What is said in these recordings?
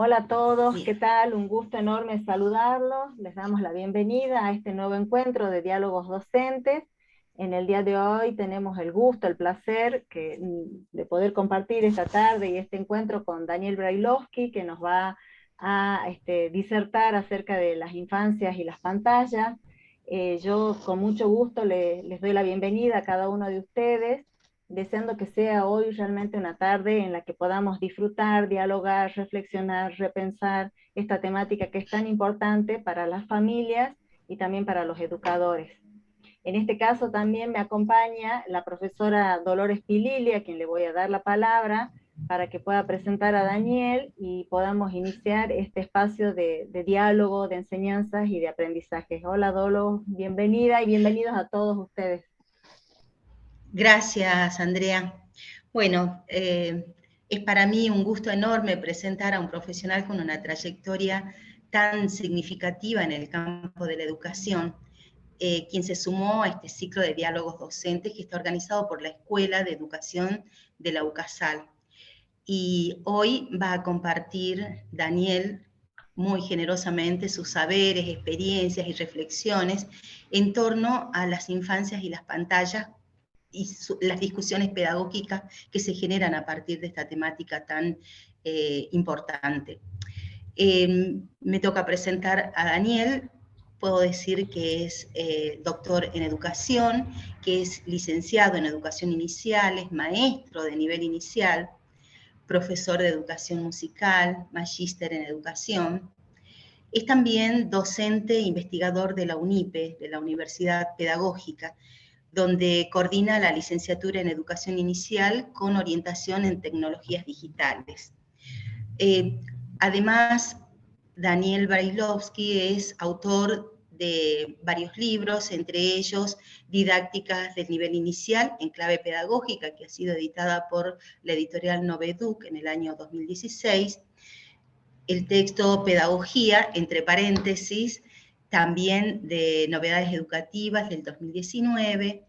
Hola a todos, ¿qué Bien, tal? Un gusto enorme saludarlos. Les damos la bienvenida a este nuevo encuentro de diálogos docentes. En el día de hoy tenemos el gusto, el placer de poder compartir esta tarde y este encuentro con Daniel Brailovsky, que nos va a disertar acerca de las infancias y las pantallas. Yo con mucho gusto les doy la bienvenida a cada uno de ustedes, deseando que sea hoy realmente una tarde en la que podamos disfrutar, dialogar, reflexionar, repensar esta temática que es tan importante para las familias y también para los educadores. En este caso también me acompaña la profesora Dolores Pilili, a quien le voy a dar la palabra para que pueda presentar a Daniel y podamos iniciar este espacio de diálogo, de enseñanzas y de aprendizaje. Hola Dolo, bienvenida y bienvenidos a todos ustedes. gracias Andrea. Bueno, es para mí un gusto enorme presentar a un profesional con una trayectoria tan significativa en el campo de la educación, quien se sumó a este ciclo de diálogos docentes que está organizado por la Escuela de Educación de la UCASAL. Y hoy va a compartir Daniel muy generosamente sus saberes, experiencias y reflexiones en torno a las infancias y las pantallas y las discusiones pedagógicas que se generan a partir de esta temática tan importante. Me toca presentar a Daniel. Puedo decir que es doctor en educación, que es licenciado en educación inicial, es maestro de nivel inicial, profesor de educación musical, magíster en educación. Es también docente e investigador de la UNIPE, de la Universidad Pedagógica, donde coordina la licenciatura en educación inicial con orientación en tecnologías digitales. Además, Daniel Brailovsky es autor de varios libros, entre ellos Didácticas del nivel inicial en clave pedagógica, que ha sido editada por la editorial Noveduc en el año 2016, el texto Pedagogía, entre paréntesis, también de Novedades Educativas del 2019,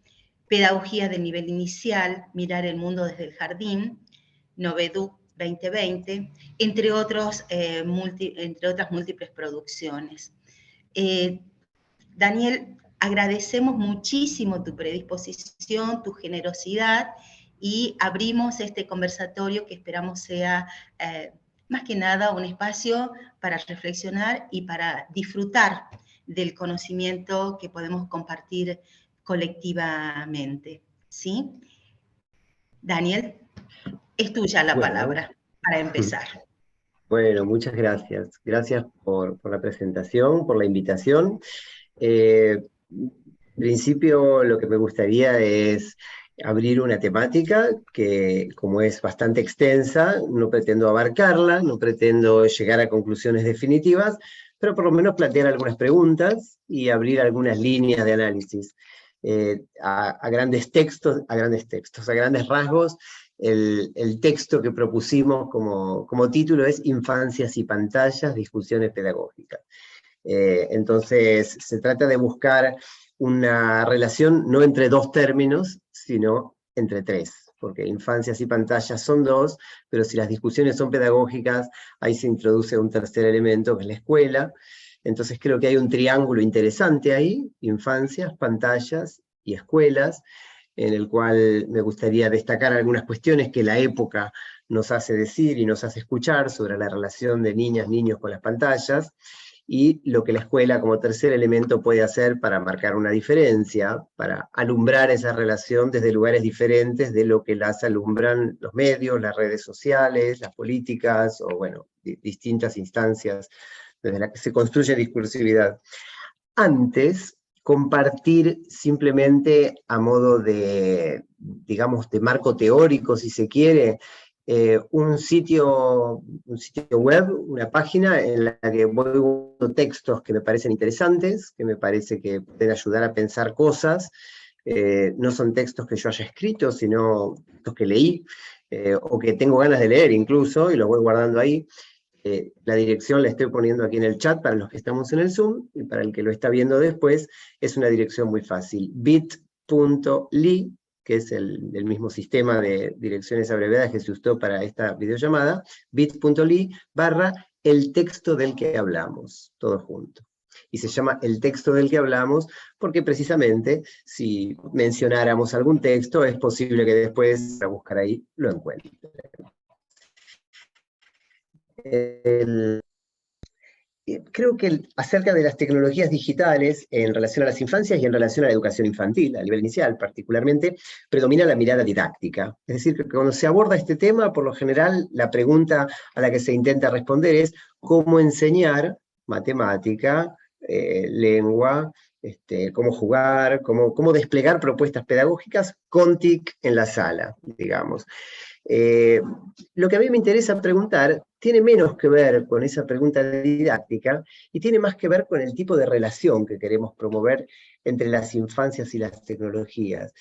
Pedagogía del nivel inicial, Mirar el mundo desde el jardín, Noveduc 2020, entre otras múltiples producciones. Daniel, agradecemos muchísimo tu predisposición, tu generosidad y abrimos este conversatorio que esperamos sea más que nada un espacio para reflexionar y para disfrutar del conocimiento que podemos compartir colectivamente. ¿Sí? Daniel, es tuya la Bueno, palabra para empezar. bueno, muchas gracias. Gracias por la presentación, por la invitación. En principio, lo que me gustaría es abrir una temática que, como es bastante extensa, no pretendo abarcarla, no pretendo llegar a conclusiones definitivas, pero por lo menos plantear algunas preguntas y abrir algunas líneas de análisis. A grandes textos, a grandes rasgos, el texto que propusimos como título es Infancias y pantallas, discusiones pedagógicas. Entonces, se trata de buscar una relación no entre dos términos, sino entre tres, porque infancias y pantallas son dos, pero si las discusiones son pedagógicas, ahí se introduce un tercer elemento, que es la escuela. Entonces creo que hay un triángulo interesante ahí, infancias, pantallas y escuelas, en el cual me gustaría destacar algunas cuestiones que la época nos hace decir y nos hace escuchar sobre la relación de niñas, niños con las pantallas, y lo que la escuela como tercer elemento puede hacer para marcar una diferencia, para alumbrar esa relación desde lugares diferentes de lo que las alumbran los medios, las redes sociales, las políticas, o bueno, distintas instancias desde las que se construye discursividad. Antes, compartir simplemente a modo de, digamos, de marco teórico, si se quiere, un sitio web, una página en la que voy buscando textos que me parecen interesantes, que me parece que pueden ayudar a pensar cosas. No son textos que yo haya escrito, sino textos que leí, o que tengo ganas de leer incluso, y los voy guardando ahí. La dirección la estoy poniendo aquí en el chat para los que estamos en el Zoom, y para el que lo está viendo después, es una dirección muy fácil, bit.ly, que es el mismo sistema de direcciones abreviadas que se usó para esta videollamada, bit.ly el texto del que hablamos, todo junto. Y se llama el texto del que hablamos porque precisamente si mencionáramos algún texto es posible que después, a buscar ahí, lo encuentre. Creo que acerca de las tecnologías digitales en relación a las infancias y en relación a la educación infantil, a nivel inicial particularmente, predomina la mirada didáctica. Es decir, que cuando se aborda este tema, por lo general, la pregunta a la que se intenta responder es cómo enseñar matemática, lengua, cómo jugar, cómo desplegar propuestas pedagógicas con TIC en la sala, digamos. Lo que a mí me interesa preguntar tiene menos que ver con esa pregunta didáctica y tiene más que ver con el tipo de relación que queremos promover entre las infancias y las tecnologías.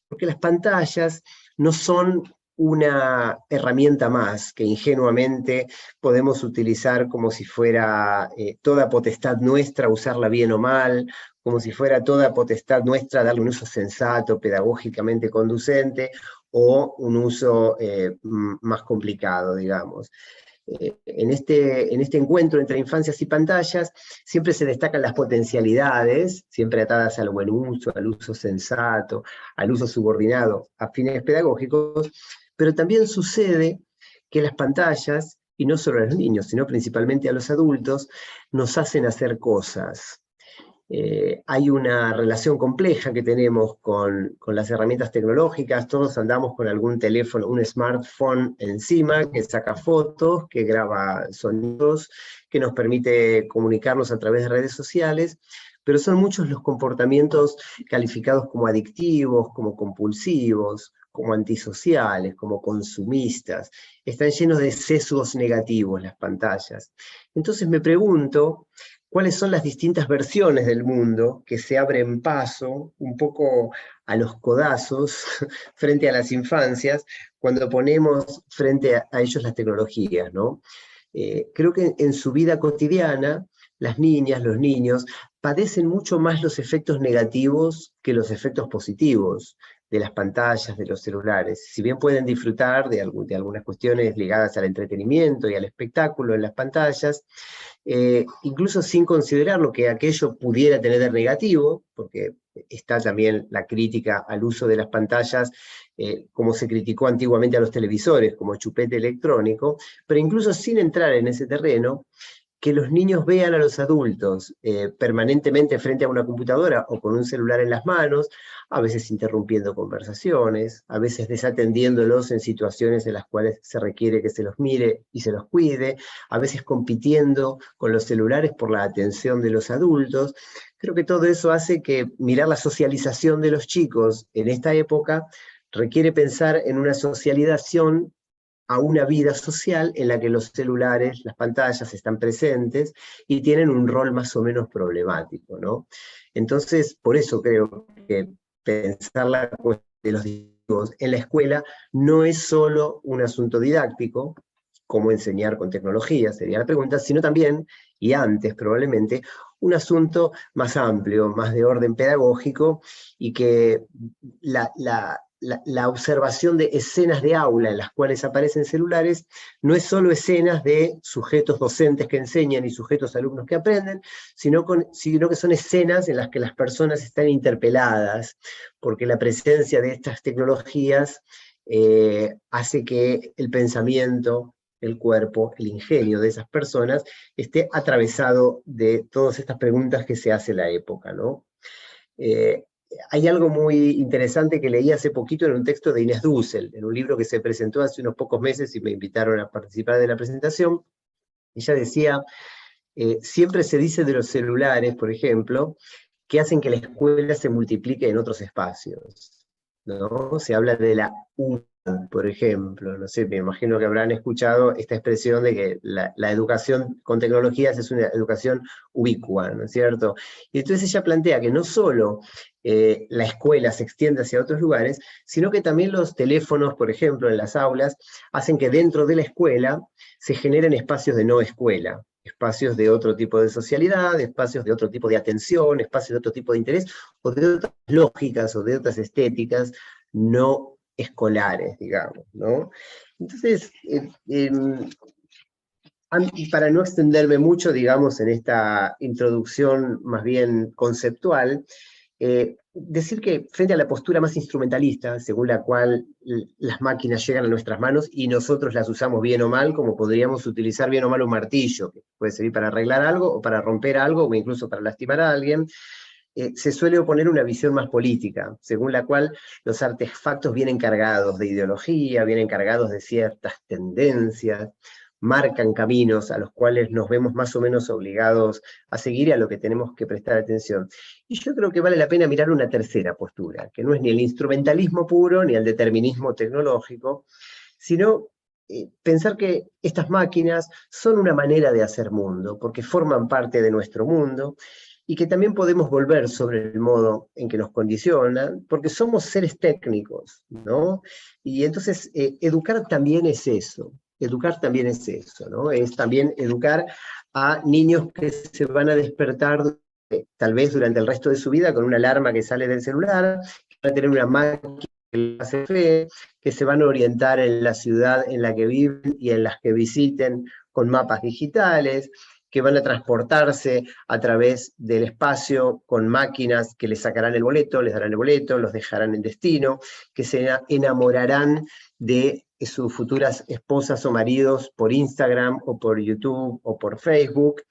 Porque las pantallas no son una herramienta más que ingenuamente podemos utilizar como si fuera toda potestad nuestra usarla bien o mal, como si fuera toda potestad nuestra darle un uso sensato, pedagógicamente conducente, o un uso más complicado, digamos. En este encuentro entre infancias y pantallas siempre se destacan las potencialidades, siempre atadas al buen uso, al uso sensato, al uso subordinado a fines pedagógicos, pero también sucede que las pantallas, y no solo a los niños, sino principalmente a los adultos, nos hacen hacer cosas. Hay una relación compleja que tenemos con las herramientas tecnológicas, todos andamos con algún teléfono, un smartphone encima, que saca fotos, que graba sonidos, que nos permite comunicarnos a través de redes sociales, pero son muchos los comportamientos calificados como adictivos, como compulsivos, como antisociales, como consumistas. Están llenos de sesgos negativos las pantallas. Entonces me pregunto, ¿cuáles son las distintas versiones del mundo que se abren paso un poco a los codazos frente a las infancias cuando ponemos frente a ellos las tecnologías, ¿no? Creo que en su vida cotidiana las niñas, los niños, padecen mucho más los efectos negativos que los efectos positivos de las pantallas, de los celulares. Si bien pueden disfrutar de algunas cuestiones ligadas al entretenimiento y al espectáculo en las pantallas, incluso sin considerar lo que aquello pudiera tener de negativo, porque está también la crítica al uso de las pantallas, como se criticó antiguamente a los televisores, como chupete electrónico, pero incluso sin entrar en ese terreno, que los niños vean a los adultos permanentemente frente a una computadora o con un celular en las manos, a veces interrumpiendo conversaciones, a veces desatendiéndolos en situaciones en las cuales se requiere que se los mire y se los cuide, a veces compitiendo con los celulares por la atención de los adultos. Creo que todo eso hace que mirar la socialización de los chicos en esta época requiere pensar en una socialización a una vida social en la que los celulares, las pantallas están presentes y tienen un rol más o menos problemático, ¿no? Entonces, por eso creo que pensar la cuestión de los dispositivos en la escuela no es solo un asunto didáctico, como enseñar con tecnología, sería la pregunta, sino también, y antes probablemente, un asunto más amplio, más de orden pedagógico, y que la observación de escenas de aula en las cuales aparecen celulares no es solo escenas de sujetos docentes que enseñan y sujetos alumnos que aprenden, sino que son escenas en las que las personas están interpeladas, porque la presencia de estas tecnologías hace que el pensamiento, el cuerpo, el ingenio de esas personas esté atravesado de todas estas preguntas que se hace en la época, ¿no? Hay algo muy interesante que leí hace poquito en un texto de Inés Dussel, en un libro que se presentó hace unos pocos meses y me invitaron a participar de la presentación. Ella decía, siempre se dice de los celulares, por ejemplo, que hacen que la escuela se multiplique en otros espacios, ¿no? Se habla de la por ejemplo, no sé, me imagino que habrán escuchado esta expresión de que la educación con tecnologías es una educación ubicua, ¿no es cierto? Y entonces ella plantea que no solo la escuela se extiende hacia otros lugares, sino que también los teléfonos, por ejemplo, en las aulas, hacen que dentro de la escuela se generen espacios de no escuela, espacios de otro tipo de socialidad, espacios de otro tipo de atención, espacios de otro tipo de interés, o de otras lógicas, o de otras estéticas no escolares, digamos, ¿no? Entonces, Para no extenderme mucho, digamos, en esta introducción más bien conceptual, decir que frente a la postura más instrumentalista, según la cual las máquinas llegan a nuestras manos y nosotros las usamos bien o mal, como podríamos utilizar bien o mal un martillo, que puede servir para arreglar algo, o para romper algo, o incluso para lastimar a alguien, se suele oponer una visión más política, según la cual los artefactos vienen cargados de ideología, vienen cargados de ciertas tendencias, marcan caminos a los cuales nos vemos más o menos obligados a seguir y a lo que tenemos que prestar atención. Y yo creo que vale la pena mirar una tercera postura, que no es ni el instrumentalismo puro ni el determinismo tecnológico, sino pensar que estas máquinas son una manera de hacer mundo, porque forman parte de nuestro mundo, y que también podemos volver sobre el modo en que nos condicionan, porque somos seres técnicos, ¿no? Y entonces educar también es eso. Educar también es eso, ¿no? Es también educar a niños que se van a despertar tal vez durante el resto de su vida con una alarma que sale del celular, que van a tener una máquina que les hace fe, que se van a orientar en la ciudad en la que viven y en las que visiten con mapas digitales, que van a transportarse a través del espacio con máquinas que les sacarán el boleto, les darán el boleto, los dejarán en destino, que se enamorarán de sus futuras esposas o maridos por Instagram o por YouTube o por Facebook,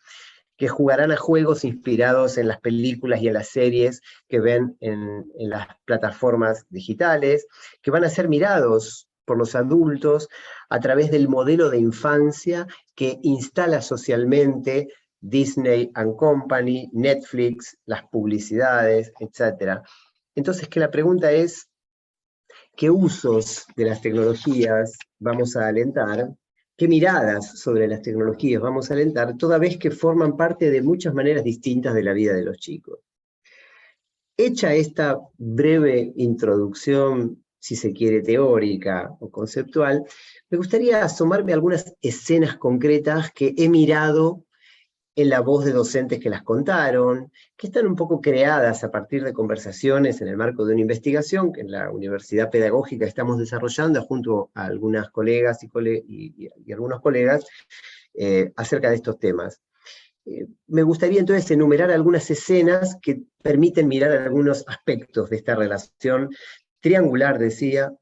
que jugarán a juegos inspirados en las películas y en las series que ven en las plataformas digitales, que van a ser mirados por los adultos a través del modelo de infancia que instala socialmente Disney and Company, Netflix, las publicidades, etc. Entonces, que la pregunta es, ¿qué usos de las tecnologías vamos a alentar? ¿Qué miradas sobre las tecnologías vamos a alentar, toda vez que forman parte de muchas maneras distintas de la vida de los chicos? Hecha esta breve introducción, si se quiere, teórica o conceptual, me gustaría asomarme a algunas escenas concretas que he mirado en la voz de docentes que las contaron, que están un poco creadas a partir de conversaciones en el marco de una investigación que en la Universidad Pedagógica estamos desarrollando junto a algunas colegas y algunos colegas acerca de estos temas. Me gustaría entonces enumerar algunas escenas que permiten mirar algunos aspectos de esta relación triangular, decía,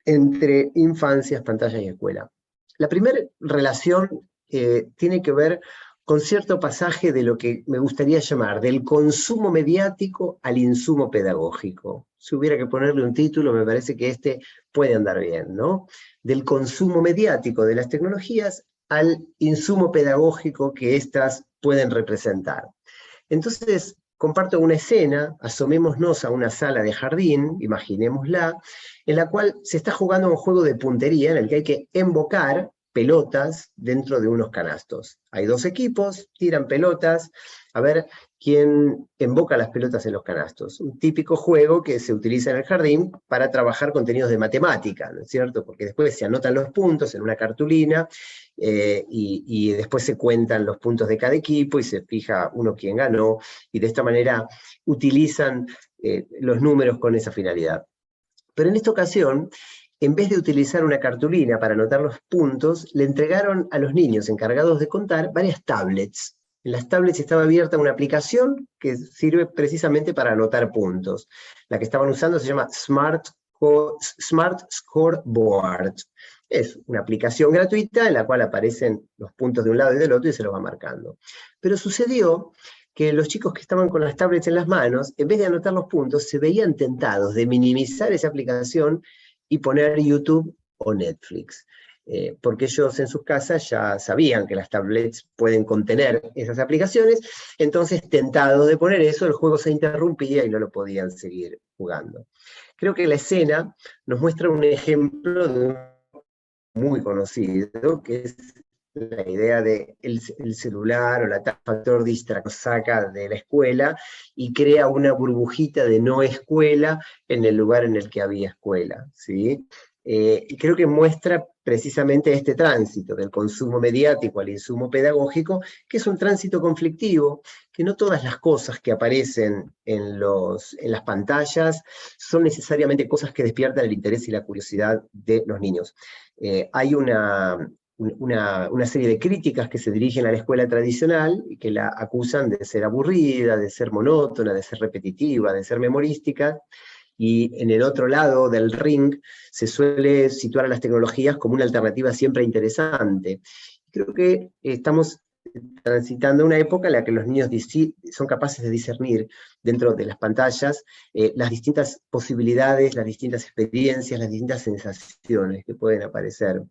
entre infancias, pantallas y escuela. La primera relación tiene que ver con cierto pasaje de lo que me gustaría llamar del consumo mediático al insumo pedagógico. Si hubiera que ponerle un título, me parece que este puede andar bien, ¿no? Del consumo mediático de las tecnologías al insumo pedagógico que éstas pueden representar. Entonces, comparto una escena, asomémonos a una sala de jardín, imaginémosla, en la cual se está jugando un juego de puntería en el que hay que embocar pelotas dentro de unos canastos. Hay dos equipos, tiran pelotas, a ver quién emboca las pelotas en los canastos. Un típico juego que se utiliza en el jardín para trabajar contenidos de matemática, ¿no es cierto? Porque después se anotan los puntos en una cartulina y después se cuentan los puntos de cada equipo y se fija uno quién ganó, y de esta manera utilizan los números con esa finalidad. Pero en esta ocasión, en vez de utilizar una cartulina para anotar los puntos, le entregaron a los niños encargados de contar varias tablets. En las tablets estaba abierta una aplicación que sirve precisamente para anotar puntos. La que estaban usando se llama Smart Scoreboard. Es una aplicación gratuita en la cual aparecen los puntos de un lado y del otro y se los va marcando. Pero sucedió que los chicos que estaban con las tablets en las manos, en vez de anotar los puntos, se veían tentados de minimizar esa aplicación y poner YouTube o Netflix. Porque ellos en sus casas ya sabían que las tablets pueden contener esas aplicaciones, entonces tentados de poner eso, el juego se interrumpía y no lo podían seguir jugando. Creo que la escena nos muestra un ejemplo de un muy conocido, que es la idea de el celular o la factor distractor saca de la escuela y crea una burbujita de no escuela en el lugar en el que había escuela, ¿sí? Y creo que muestra precisamente este tránsito del consumo mediático al insumo pedagógico, que es un tránsito conflictivo, que no todas las cosas que aparecen en las pantallas son necesariamente cosas que despiertan el interés y la curiosidad de los niños. Hay una una serie de críticas que se dirigen a la escuela tradicional y que la acusan de ser aburrida, de ser monótona, de ser repetitiva, de ser memorística, y en el otro lado del ring se suele situar a las tecnologías como una alternativa siempre interesante. Creo que estamos transitando una época en la que los niños son capaces de discernir dentro de las pantallas las distintas posibilidades, las distintas experiencias, las distintas sensaciones que pueden aparecer.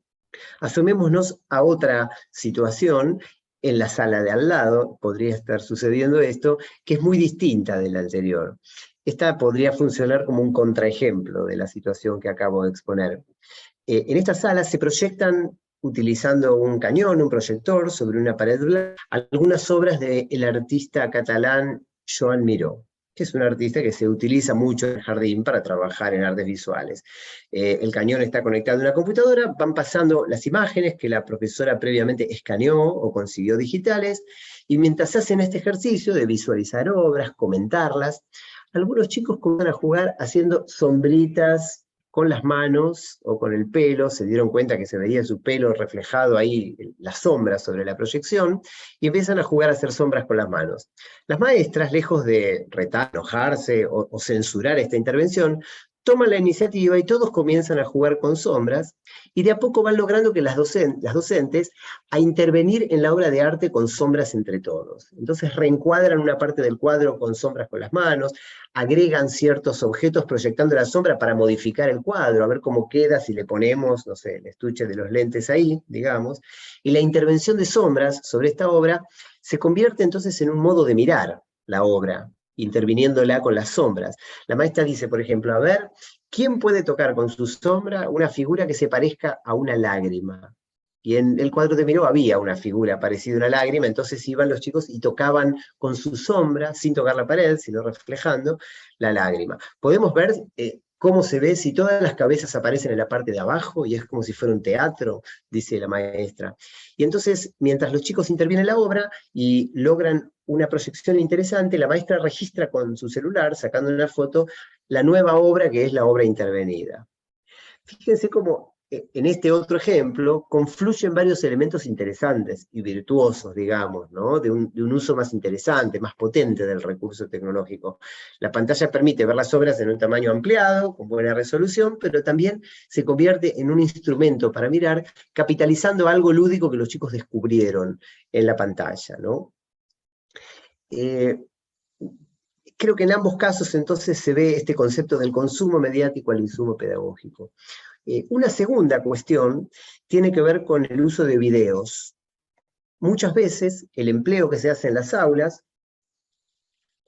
Asomémonos a otra situación. En la sala de al lado podría estar sucediendo esto, que es muy distinta de la anterior. Esta podría funcionar como un contraejemplo de la situación que acabo de exponer. En esta sala se proyectan, utilizando un cañón, un proyector, sobre una pared blanca, algunas obras del artista catalán Joan Miró, que es un artista que se utiliza mucho en el jardín para trabajar en artes visuales. El cañón está conectado a una computadora, van pasando las imágenes que la profesora previamente escaneó o consiguió digitales, y mientras hacen este ejercicio de visualizar obras, comentarlas, algunos chicos comienzan a jugar haciendo sombritas con las manos o con el pelo, se dieron cuenta que se veía su pelo reflejado ahí, las sombras sobre la proyección, y empiezan a jugar a hacer sombras con las manos. Las maestras, lejos de retar, enojarse o censurar esta intervención, toman la iniciativa y todos comienzan a jugar con sombras, y de a poco van logrando que las docentes a intervenir en la obra de arte con sombras entre todos. Entonces reencuadran una parte del cuadro con sombras con las manos, agregan ciertos objetos proyectando la sombra para modificar el cuadro, a ver cómo queda si le ponemos, no sé, el estuche de los lentes ahí, digamos, y la intervención de sombras sobre esta obra se convierte entonces en un modo de mirar la obra, interviniéndola con las sombras. La maestra dice, por ejemplo, a ver, ¿quién puede tocar con su sombra una figura que se parezca a una lágrima? Y en el cuadro de Miró había una figura parecida a una lágrima, entonces iban los chicos y tocaban con su sombra, sin tocar la pared, sino reflejando la lágrima. Podemos ver cómo se ve si todas las cabezas aparecen en la parte de abajo, y es como si fuera un teatro, dice la maestra. Y entonces, mientras los chicos intervienen en la obra y logran una proyección interesante, la maestra registra con su celular, sacando una foto, la nueva obra que es la obra intervenida. Fíjense cómo en este otro ejemplo confluyen varios elementos interesantes y virtuosos, digamos, ¿no? de un uso más interesante, más potente del recurso tecnológico. La pantalla permite ver las obras en un tamaño ampliado, con buena resolución, pero también se convierte en un instrumento para mirar, capitalizando algo lúdico que los chicos descubrieron en la pantalla, ¿no? Creo que en ambos casos entonces se ve este concepto del consumo mediático al insumo pedagógico. Una segunda cuestión tiene que ver con el uso de videos. Muchas veces el empleo que se hace en las aulas,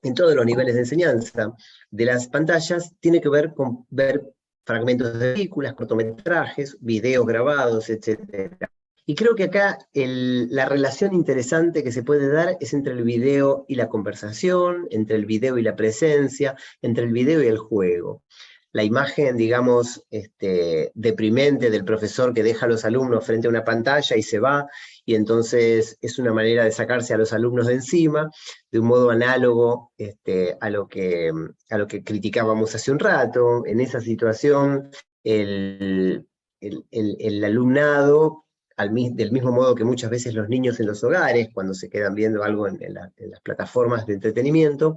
en todos los niveles de enseñanza de las pantallas, tiene que ver con ver fragmentos de películas, cortometrajes, videos grabados, etc. Y creo que acá la relación interesante que se puede dar es entre el video y la conversación, entre el video y la presencia, entre el video y el juego. La imagen, digamos, deprimente del profesor que deja a los alumnos frente a una pantalla y se va, y entonces es una manera de sacarse a los alumnos de encima, de un modo análogo a lo que criticábamos hace un rato. En esa situación, el alumnado, del mismo modo que muchas veces los niños en los hogares, cuando se quedan viendo algo en las plataformas de entretenimiento,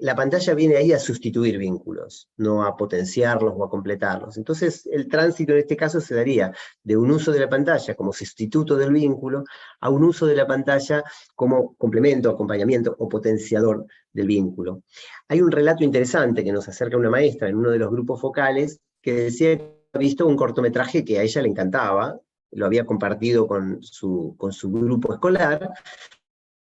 la pantalla viene ahí a sustituir vínculos, no a potenciarlos o a completarlos. Entonces el tránsito en este caso se daría de un uso de la pantalla como sustituto del vínculo a un uso de la pantalla como complemento, acompañamiento o potenciador del vínculo. Hay un relato interesante que nos acerca una maestra en uno de los grupos focales que decía que había visto un cortometraje que a ella le encantaba, lo había compartido con su grupo escolar,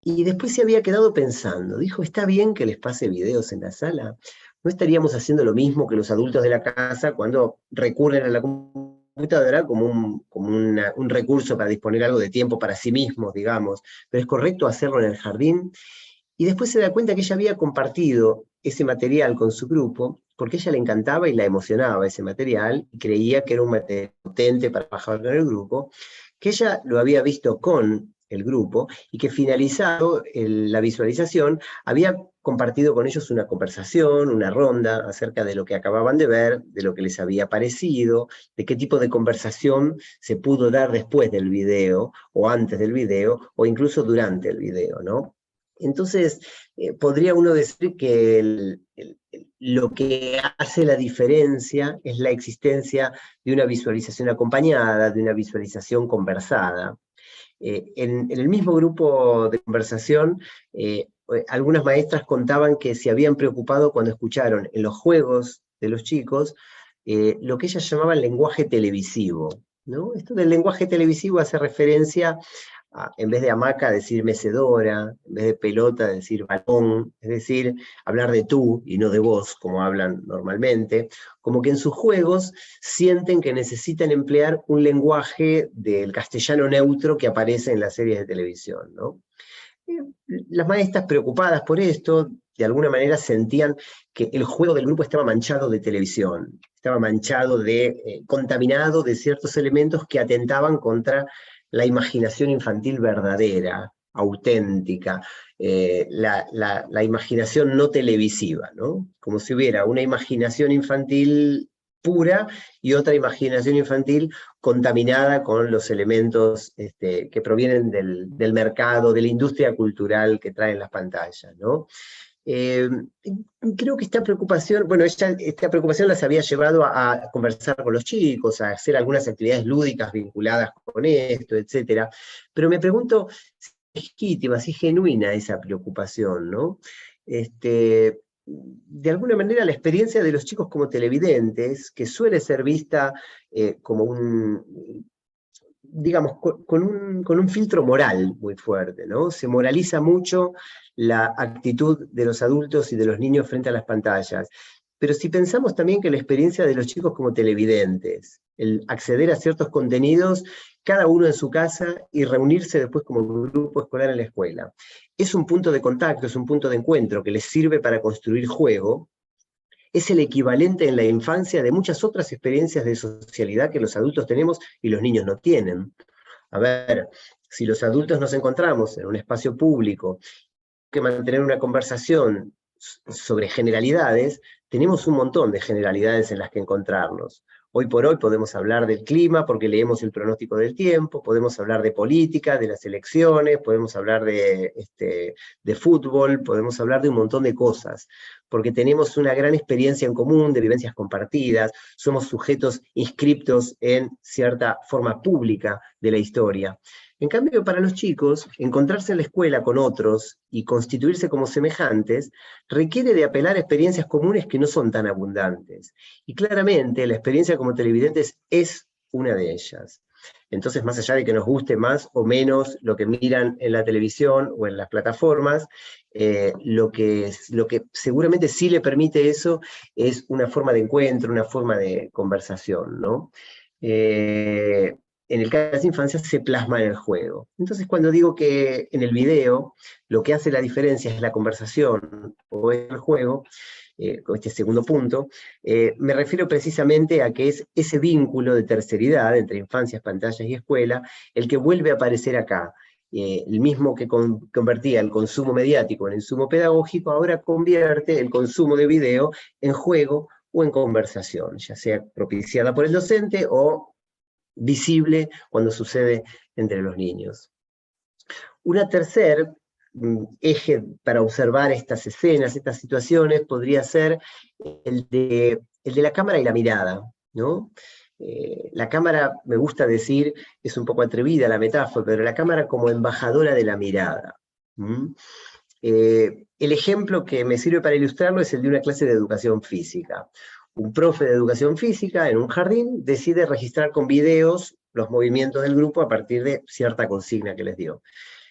y después se había quedado pensando, dijo, ¿está bien que les pase videos en la sala? ¿No estaríamos haciendo lo mismo que los adultos de la casa cuando recurren a la computadora como un recurso para disponer algo de tiempo para sí mismos, digamos? ¿Pero es correcto hacerlo en el jardín? Y después se da cuenta que ella había compartido ese material con su grupo porque a ella le encantaba y la emocionaba ese material, y creía que era un material potente para trabajar con el grupo, que ella lo había visto con el grupo, y que finalizado la visualización, había compartido con ellos una conversación, una ronda acerca de lo que acababan de ver, de lo que les había parecido, de qué tipo de conversación se pudo dar después del video, o antes del video, o incluso durante el video, ¿no? Entonces, podría uno decir que lo que hace la diferencia es la existencia de una visualización acompañada, de una visualización conversada. En el mismo grupo de conversación, algunas maestras contaban que se habían preocupado cuando escucharon en los juegos de los chicos lo que ellas llamaban lenguaje televisivo, ¿no? Esto del lenguaje televisivo hace referencia en vez de hamaca, decir mecedora, en vez de pelota, decir balón, es decir, hablar de tú y no de vos, como hablan normalmente, como que en sus juegos sienten que necesitan emplear un lenguaje del castellano neutro que aparece en las series de televisión, ¿no? Las maestras preocupadas por esto, de alguna manera sentían que el juego del grupo estaba manchado de televisión, estaba manchado contaminado de ciertos elementos que atentaban contra la imaginación infantil verdadera, auténtica, la imaginación no televisiva, ¿no? Como si hubiera una imaginación infantil pura y otra imaginación infantil contaminada con los elementos que provienen del mercado, de la industria cultural que traen las pantallas, ¿no? Creo que esta preocupación las había llevado a conversar con los chicos, a hacer algunas actividades lúdicas vinculadas con esto, etc. Pero me pregunto si es legítima, si es genuina esa preocupación, ¿no? De alguna manera la experiencia de los chicos como televidentes, que suele ser vista como digamos, con un filtro moral muy fuerte, ¿no? Se moraliza mucho la actitud de los adultos y de los niños frente a las pantallas. Pero si pensamos también que la experiencia de los chicos como televidentes, el acceder a ciertos contenidos, cada uno en su casa y reunirse después como grupo escolar en la escuela, es un punto de contacto, es un punto de encuentro que les sirve para construir juego, es el equivalente en la infancia de muchas otras experiencias de socialidad que los adultos tenemos y los niños no tienen. A ver, si los adultos nos encontramos en un espacio público, que mantener una conversación sobre generalidades, tenemos un montón de generalidades en las que encontrarnos. Hoy por hoy podemos hablar del clima porque leemos el pronóstico del tiempo, podemos hablar de política, de las elecciones, podemos hablar de fútbol, podemos hablar de un montón de cosas, porque tenemos una gran experiencia en común, de vivencias compartidas, somos sujetos inscriptos en cierta forma pública de la historia. En cambio, para los chicos, encontrarse en la escuela con otros y constituirse como semejantes requiere de apelar a experiencias comunes que no son tan abundantes. Y claramente la experiencia como televidentes es una de ellas. Entonces, más allá de que nos guste más o menos lo que miran en la televisión o en las plataformas, lo que seguramente sí le permite eso es una forma de encuentro, una forma de conversación, ¿no? En el caso de las infancias se plasma en el juego. Entonces, cuando digo que en el video lo que hace la diferencia es la conversación o el juego, con este segundo punto, me refiero precisamente a que es ese vínculo de terceridad entre infancias, pantallas y escuela, el que vuelve a aparecer acá. El mismo que convertía el consumo mediático en insumo pedagógico, ahora convierte el consumo de video en juego o en conversación, ya sea propiciada por el docente o visible cuando sucede entre los niños. Una tercer eje para observar estas escenas, estas situaciones, podría ser el de la cámara y la mirada, ¿no? La cámara, me gusta decir, es un poco atrevida la metáfora, pero la cámara como embajadora de la mirada. El ejemplo que me sirve para ilustrarlo es el de una clase de educación física. Un profe de educación física en un jardín decide registrar con videos los movimientos del grupo a partir de cierta consigna que les dio.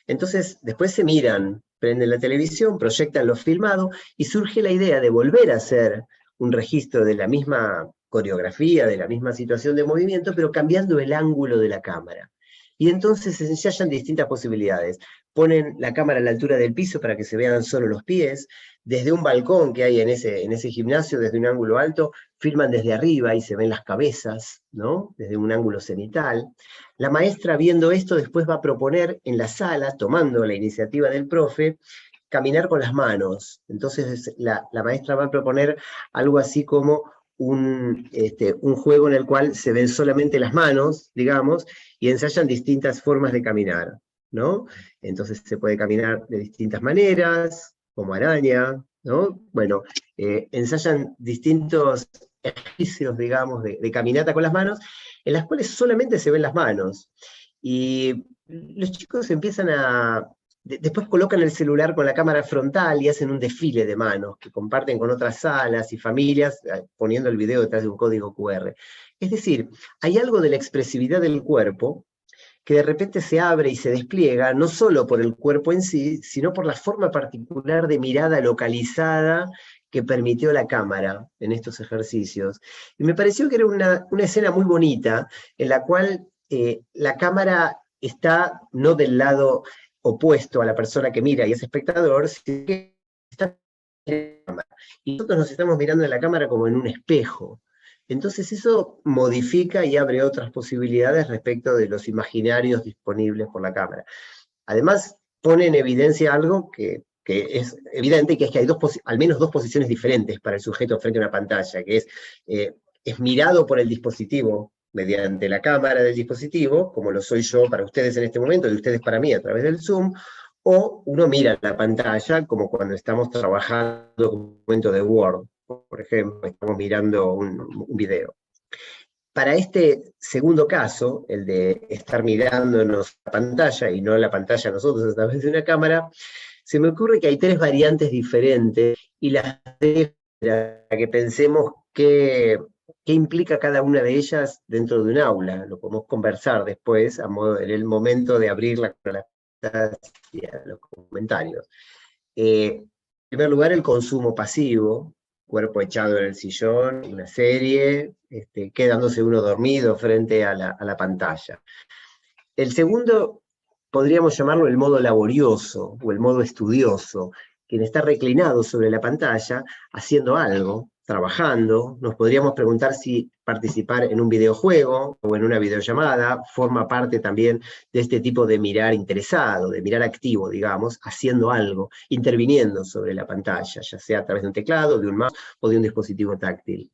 Entonces, después se miran, prenden la televisión, proyectan lo filmado y surge la idea de volver a hacer un registro de la misma coreografía, de la misma situación de movimiento, pero cambiando el ángulo de la cámara. Y entonces se ensayan distintas posibilidades. Ponen la cámara a la altura del piso para que se vean solo los pies. Desde un balcón que hay en ese gimnasio, desde un ángulo alto, filman desde arriba y se ven las cabezas, ¿no? Desde un ángulo cenital. La maestra, viendo esto, después va a proponer en la sala, tomando la iniciativa del profe, caminar con las manos. Entonces la maestra va a proponer algo así como un juego en el cual se ven solamente las manos, digamos, y ensayan distintas formas de caminar, ¿no? Entonces se puede caminar de distintas maneras, como araña, ¿no? Bueno, ensayan distintos ejercicios, digamos, de caminata con las manos, en las cuales solamente se ven las manos. Y los chicos empiezan después colocan el celular con la cámara frontal y hacen un desfile de manos que comparten con otras salas y familias, poniendo el video detrás de un código QR. Es decir, hay algo de la expresividad del cuerpo que de repente se abre y se despliega, no solo por el cuerpo en sí, sino por la forma particular de mirada localizada que permitió la cámara en estos ejercicios. Y me pareció que era una escena muy bonita, en la cual la cámara está no del lado opuesto a la persona que mira y es espectador, sino que está en la cámara. Y nosotros nos estamos mirando en la cámara como en un espejo. Entonces eso modifica y abre otras posibilidades respecto de los imaginarios disponibles por la cámara. Además, pone en evidencia algo que es evidente, que es que hay al menos dos posiciones diferentes para el sujeto frente a una pantalla, que es mirado por el dispositivo mediante la cámara del dispositivo, como lo soy yo para ustedes en este momento, y ustedes para mí a través del Zoom, o uno mira la pantalla como cuando estamos trabajando con un documento de Word, por ejemplo, estamos mirando un video. Para este segundo caso, el de estar mirándonos la pantalla y no la pantalla a nosotros a través de una cámara, se me ocurre que hay tres variantes diferentes y las tres para que pensemos qué implica cada una de ellas dentro de un aula. Lo podemos conversar después en el momento de abrir la pantalla y los comentarios. En primer lugar, el consumo pasivo, cuerpo echado en el sillón, una serie, quedándose uno dormido frente a la pantalla. El segundo, podríamos llamarlo el modo laborioso o el modo estudioso, quien está reclinado sobre la pantalla haciendo algo, trabajando. Nos podríamos preguntar si participar en un videojuego o en una videollamada forma parte también de este tipo de mirar interesado, de mirar activo, digamos, haciendo algo, interviniendo sobre la pantalla, ya sea a través de un teclado, de un mouse o de un dispositivo táctil.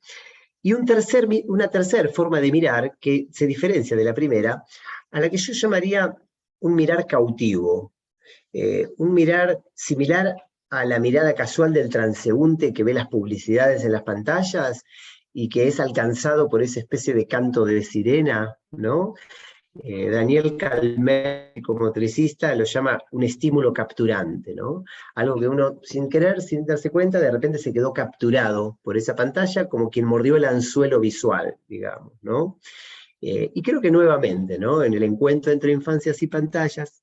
Y una tercera forma de mirar que se diferencia de la primera, a la que yo llamaría un mirar cautivo, un mirar similar a la mirada casual del transeúnte que ve las publicidades en las pantallas y que es alcanzado por esa especie de canto de sirena, ¿no? Daniel Calmet, como motricista, lo llama un estímulo capturante, ¿no? Algo que uno, sin querer, sin darse cuenta, de repente se quedó capturado por esa pantalla como quien mordió el anzuelo visual, digamos, ¿no? Y creo que nuevamente, ¿no? En el encuentro entre infancias y pantallas,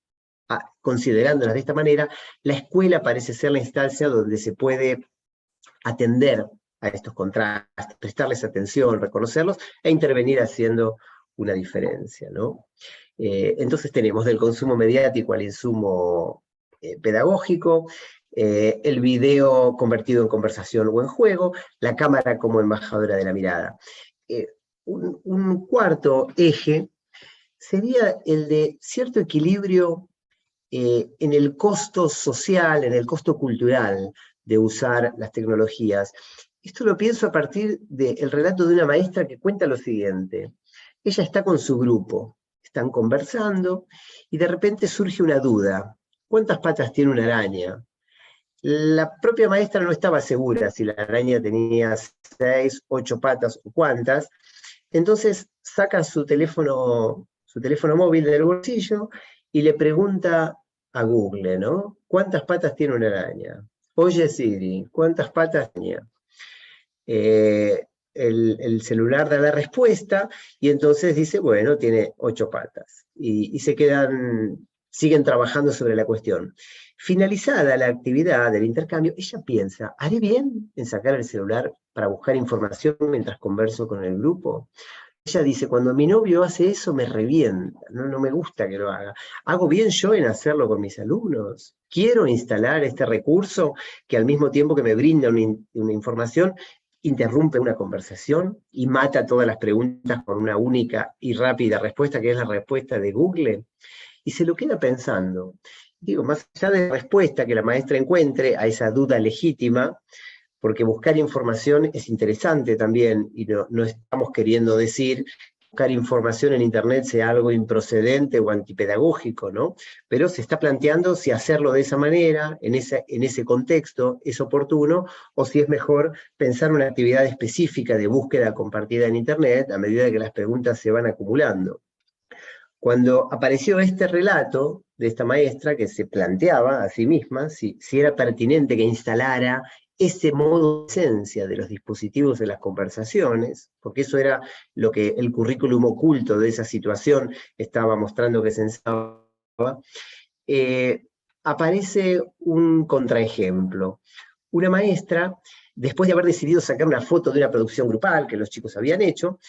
considerándolas de esta manera, la escuela parece ser la instancia donde se puede atender a estos contrastes, prestarles atención, reconocerlos e intervenir haciendo una diferencia, ¿no? Entonces tenemos del consumo mediático al insumo pedagógico, el video convertido en conversación o en juego, la cámara como embajadora de la mirada. Un cuarto eje sería el de cierto equilibrio en el costo social, en el costo cultural de usar las tecnologías. Esto lo pienso a partir del relato de una maestra que cuenta lo siguiente. Ella está con su grupo, están conversando, y de repente surge una duda. ¿Cuántas patas tiene una araña? La propia maestra no estaba segura si la araña tenía 6, 8 patas o cuántas. Entonces saca su teléfono móvil del bolsillo y le pregunta a Google, ¿no? ¿Cuántas patas tiene una araña? Oye Siri, ¿cuántas patas tenía? El celular da la respuesta y entonces dice, bueno, tiene 8 patas. Y siguen trabajando sobre la cuestión. Finalizada la actividad del intercambio, ella piensa, ¿haré bien en sacar el celular para buscar información mientras converso con el grupo? Ella dice, cuando mi novio hace eso me revienta, no me gusta que lo haga. ¿Hago bien yo en hacerlo con mis alumnos? ¿Quiero instalar este recurso que al mismo tiempo que me brinda una información, interrumpe una conversación y mata todas las preguntas con una única y rápida respuesta, que es la respuesta de Google? Y se lo queda pensando. digo, más allá de la respuesta que la maestra encuentre a esa duda legítima, porque buscar información es interesante también, y no estamos queriendo decir que buscar información en Internet sea algo improcedente o antipedagógico, ¿no? Pero se está planteando si hacerlo de esa manera, en ese contexto, es oportuno, o si es mejor pensar una actividad específica de búsqueda compartida en Internet a medida que las preguntas se van acumulando. Cuando apareció este relato de esta maestra que se planteaba a sí misma si era pertinente que instalara ese modo de esencia de los dispositivos de las conversaciones, porque eso era lo que el currículum oculto de esa situación estaba mostrando que se ensayaba, aparece un contraejemplo. Una maestra, después de haber decidido sacar una foto de una producción grupal que los chicos habían hecho,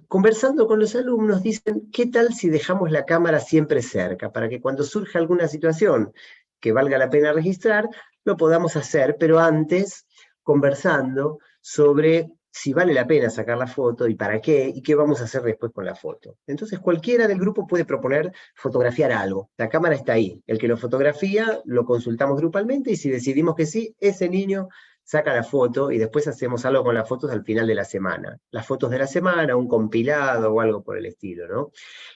conversando con los alumnos, dicen, ¿qué tal si dejamos la cámara siempre cerca? Para que cuando surja alguna situación que valga la pena registrar, lo podamos hacer, pero antes conversando sobre si vale la pena sacar la foto y para qué, y qué vamos a hacer después con la foto. Entonces cualquiera del grupo puede proponer fotografiar algo. La cámara está ahí. El que lo fotografía lo consultamos grupalmente y si decidimos que sí, ese niño saca la foto y después hacemos algo con las fotos al final de la semana. Las fotos de la semana, un compilado o algo por el estilo, ¿no?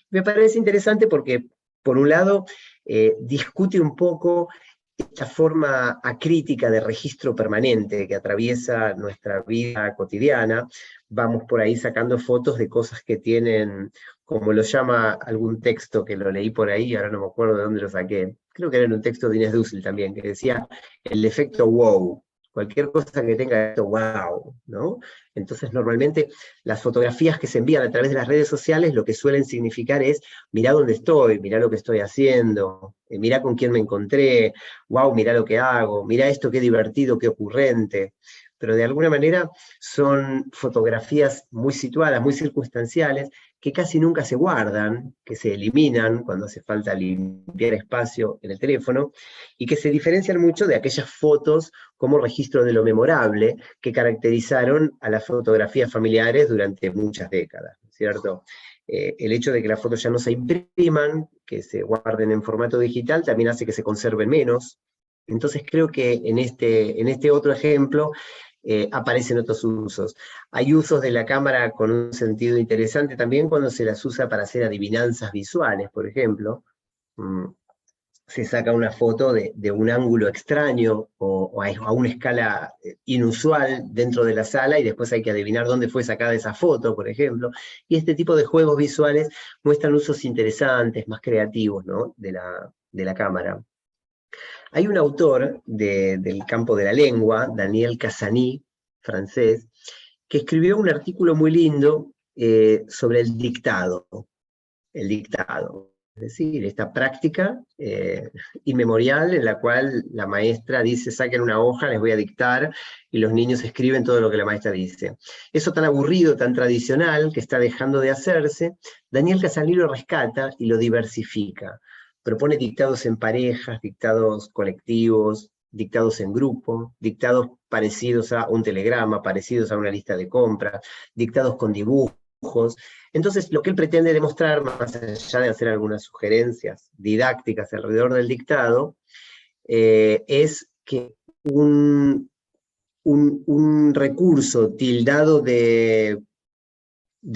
Me parece interesante porque, por un lado, discute un poco esta forma acrítica de registro permanente que atraviesa nuestra vida cotidiana. Vamos por ahí sacando fotos de cosas que tienen, como lo llama algún texto que lo leí por ahí, ahora no me acuerdo de dónde lo saqué, creo que era en un texto de Inés Dussel también, que decía el efecto wow. Cualquier cosa que tenga esto, wow, ¿no? Entonces, normalmente, las fotografías que se envían a través de las redes sociales lo que suelen significar es, mirá dónde estoy, mirá lo que estoy haciendo, mirá con quién me encontré, wow, mirá lo que hago, mirá esto, qué divertido, qué ocurrente. Pero de alguna manera son fotografías muy situadas, muy circunstanciales, que casi nunca se guardan, que se eliminan cuando hace falta limpiar espacio en el teléfono, y que se diferencian mucho de aquellas fotos como registro de lo memorable que caracterizaron a las fotografías familiares durante muchas décadas, ¿cierto? El hecho de que las fotos ya no se impriman, que se guarden en formato digital, también hace que se conserven menos. Entonces creo que en este otro ejemplo aparecen otros usos. Hay usos de la cámara con un sentido interesante también cuando se las usa para hacer adivinanzas visuales, por ejemplo. Se saca una foto de un ángulo extraño o a una escala inusual dentro de la sala y después hay que adivinar dónde fue sacada esa foto, por ejemplo. Y este tipo de juegos visuales muestran usos interesantes, más creativos, ¿no? de la cámara. Hay un autor del campo de la lengua, Daniel Casani, francés, que escribió un artículo muy lindo sobre el dictado. El dictado. Es decir, esta práctica inmemorial en la cual la maestra dice, saquen una hoja, les voy a dictar, y los niños escriben todo lo que la maestra dice. Eso tan aburrido, tan tradicional, que está dejando de hacerse, Daniel Casani lo rescata y lo diversifica. Propone dictados en parejas, dictados colectivos, dictados en grupo, dictados parecidos a un telegrama, parecidos a una lista de compras, dictados con dibujos. Entonces, lo que él pretende demostrar, más allá de hacer algunas sugerencias didácticas alrededor del dictado, es que un recurso tildado de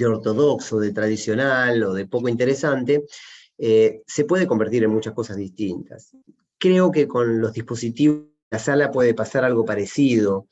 ortodoxo, de tradicional o de poco interesante, se puede convertir en muchas cosas distintas. Creo que con los dispositivos de la sala puede pasar algo parecido.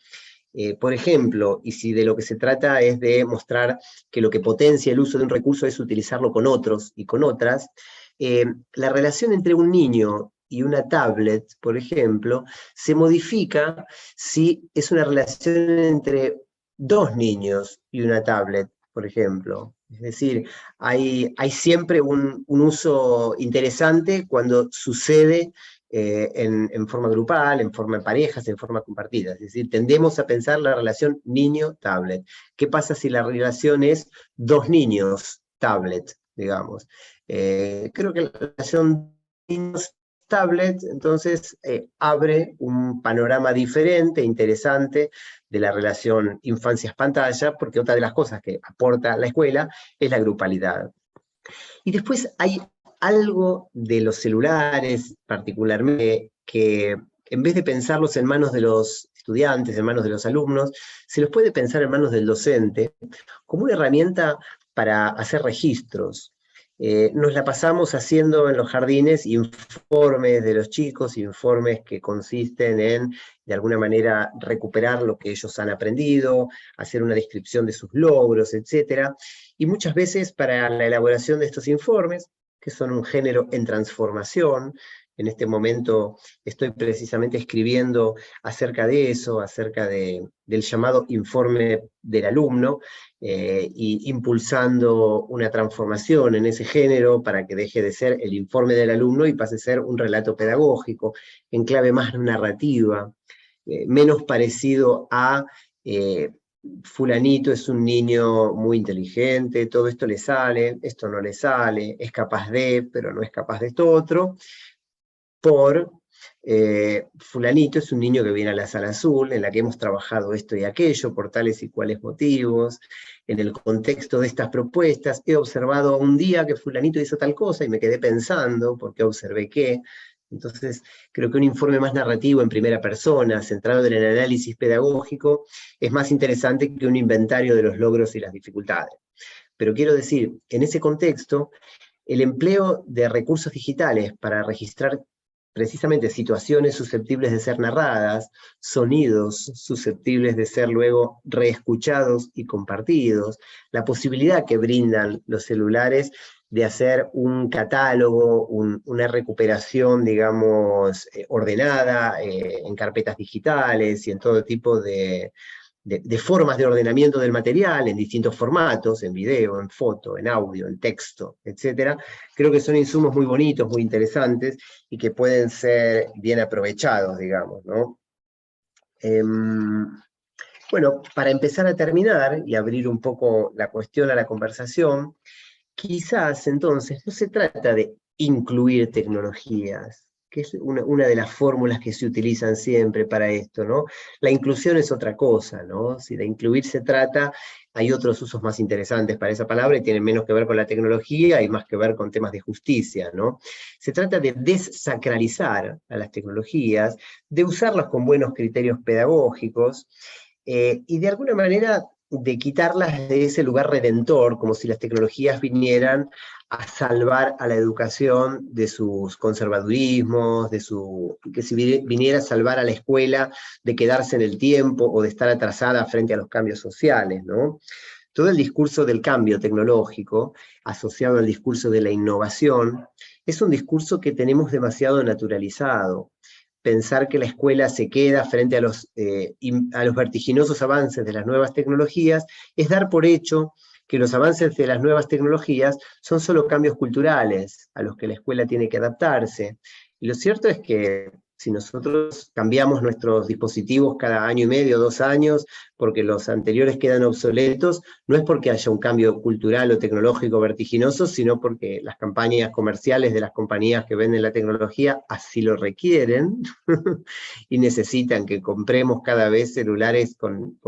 Por ejemplo, y si de lo que se trata es de mostrar que lo que potencia el uso de un recurso es utilizarlo con otros y con otras, la relación entre un niño y una tablet, por ejemplo, se modifica si es una relación entre dos niños y una tablet, por ejemplo. Es decir, hay siempre un uso interesante cuando sucede en forma grupal, en forma de parejas, en forma compartida. Es decir, tendemos a pensar la relación niño-tablet. ¿Qué pasa si la relación es dos niños-tablet, digamos? Creo que la relación niños-tablet, entonces, abre un panorama diferente, interesante, de la relación infancias-pantalla, porque otra de las cosas que aporta la escuela es la grupalidad. Y después hay algo de los celulares, particularmente, que en vez de pensarlos en manos de los estudiantes, en manos de los alumnos, se los puede pensar en manos del docente como una herramienta para hacer registros. Nos la pasamos haciendo en los jardines informes de los chicos, informes que consisten en, de alguna manera, recuperar lo que ellos han aprendido, hacer una descripción de sus logros, etc. Y muchas veces para la elaboración de estos informes, que son un género en transformación, en este momento estoy precisamente escribiendo acerca de eso, acerca del llamado informe del alumno, y impulsando una transformación en ese género para que deje de ser el informe del alumno y pase a ser un relato pedagógico, en clave más narrativa, menos parecido a fulanito es un niño muy inteligente, todo esto le sale, esto no le sale, es capaz de, pero no es capaz de esto otro, por fulanito es un niño que viene a la sala azul, en la que hemos trabajado esto y aquello, por tales y cuales motivos. En el contexto de estas propuestas, he observado un día que fulanito hizo tal cosa y me quedé pensando, porque observé qué. Entonces, creo que un informe más narrativo en primera persona, centrado en el análisis pedagógico, es más interesante que un inventario de los logros y las dificultades. Pero quiero decir, en ese contexto, el empleo de recursos digitales para registrar precisamente situaciones susceptibles de ser narradas, sonidos susceptibles de ser luego reescuchados y compartidos, la posibilidad que brindan los celulares de hacer un catálogo, una recuperación, digamos, ordenada en carpetas digitales y en todo tipo de formas de ordenamiento del material, en distintos formatos, en video, en foto, en audio, en texto, etc. Creo que son insumos muy bonitos, muy interesantes, y que pueden ser bien aprovechados, digamos, ¿no? Bueno, para empezar a terminar y abrir un poco la cuestión a la conversación, quizás entonces no se trata de incluir tecnologías, que es una de las fórmulas que se utilizan siempre para esto, ¿no? La inclusión es otra cosa, ¿no? Si de incluir se trata, hay otros usos más interesantes para esa palabra y tienen menos que ver con la tecnología y más que ver con temas de justicia, ¿no? Se trata de desacralizar a las tecnologías, de usarlas con buenos criterios pedagógicos, y de alguna manera de quitarlas de ese lugar redentor, como si las tecnologías vinieran a salvar a la educación de sus conservadurismos, que si viniera a salvar a la escuela de quedarse en el tiempo o de estar atrasada frente a los cambios sociales, ¿no? Todo el discurso del cambio tecnológico, asociado al discurso de la innovación, es un discurso que tenemos demasiado naturalizado. Pensar que la escuela se queda frente a los vertiginosos avances de las nuevas tecnologías es dar por hecho que los avances de las nuevas tecnologías son solo cambios culturales a los que la escuela tiene que adaptarse. Y lo cierto es que si nosotros cambiamos nuestros dispositivos cada año y medio, 2 años, porque los anteriores quedan obsoletos, no es porque haya un cambio cultural o tecnológico vertiginoso, sino porque las campañas comerciales de las compañías que venden la tecnología así lo requieren, y necesitan que compremos cada vez celulares con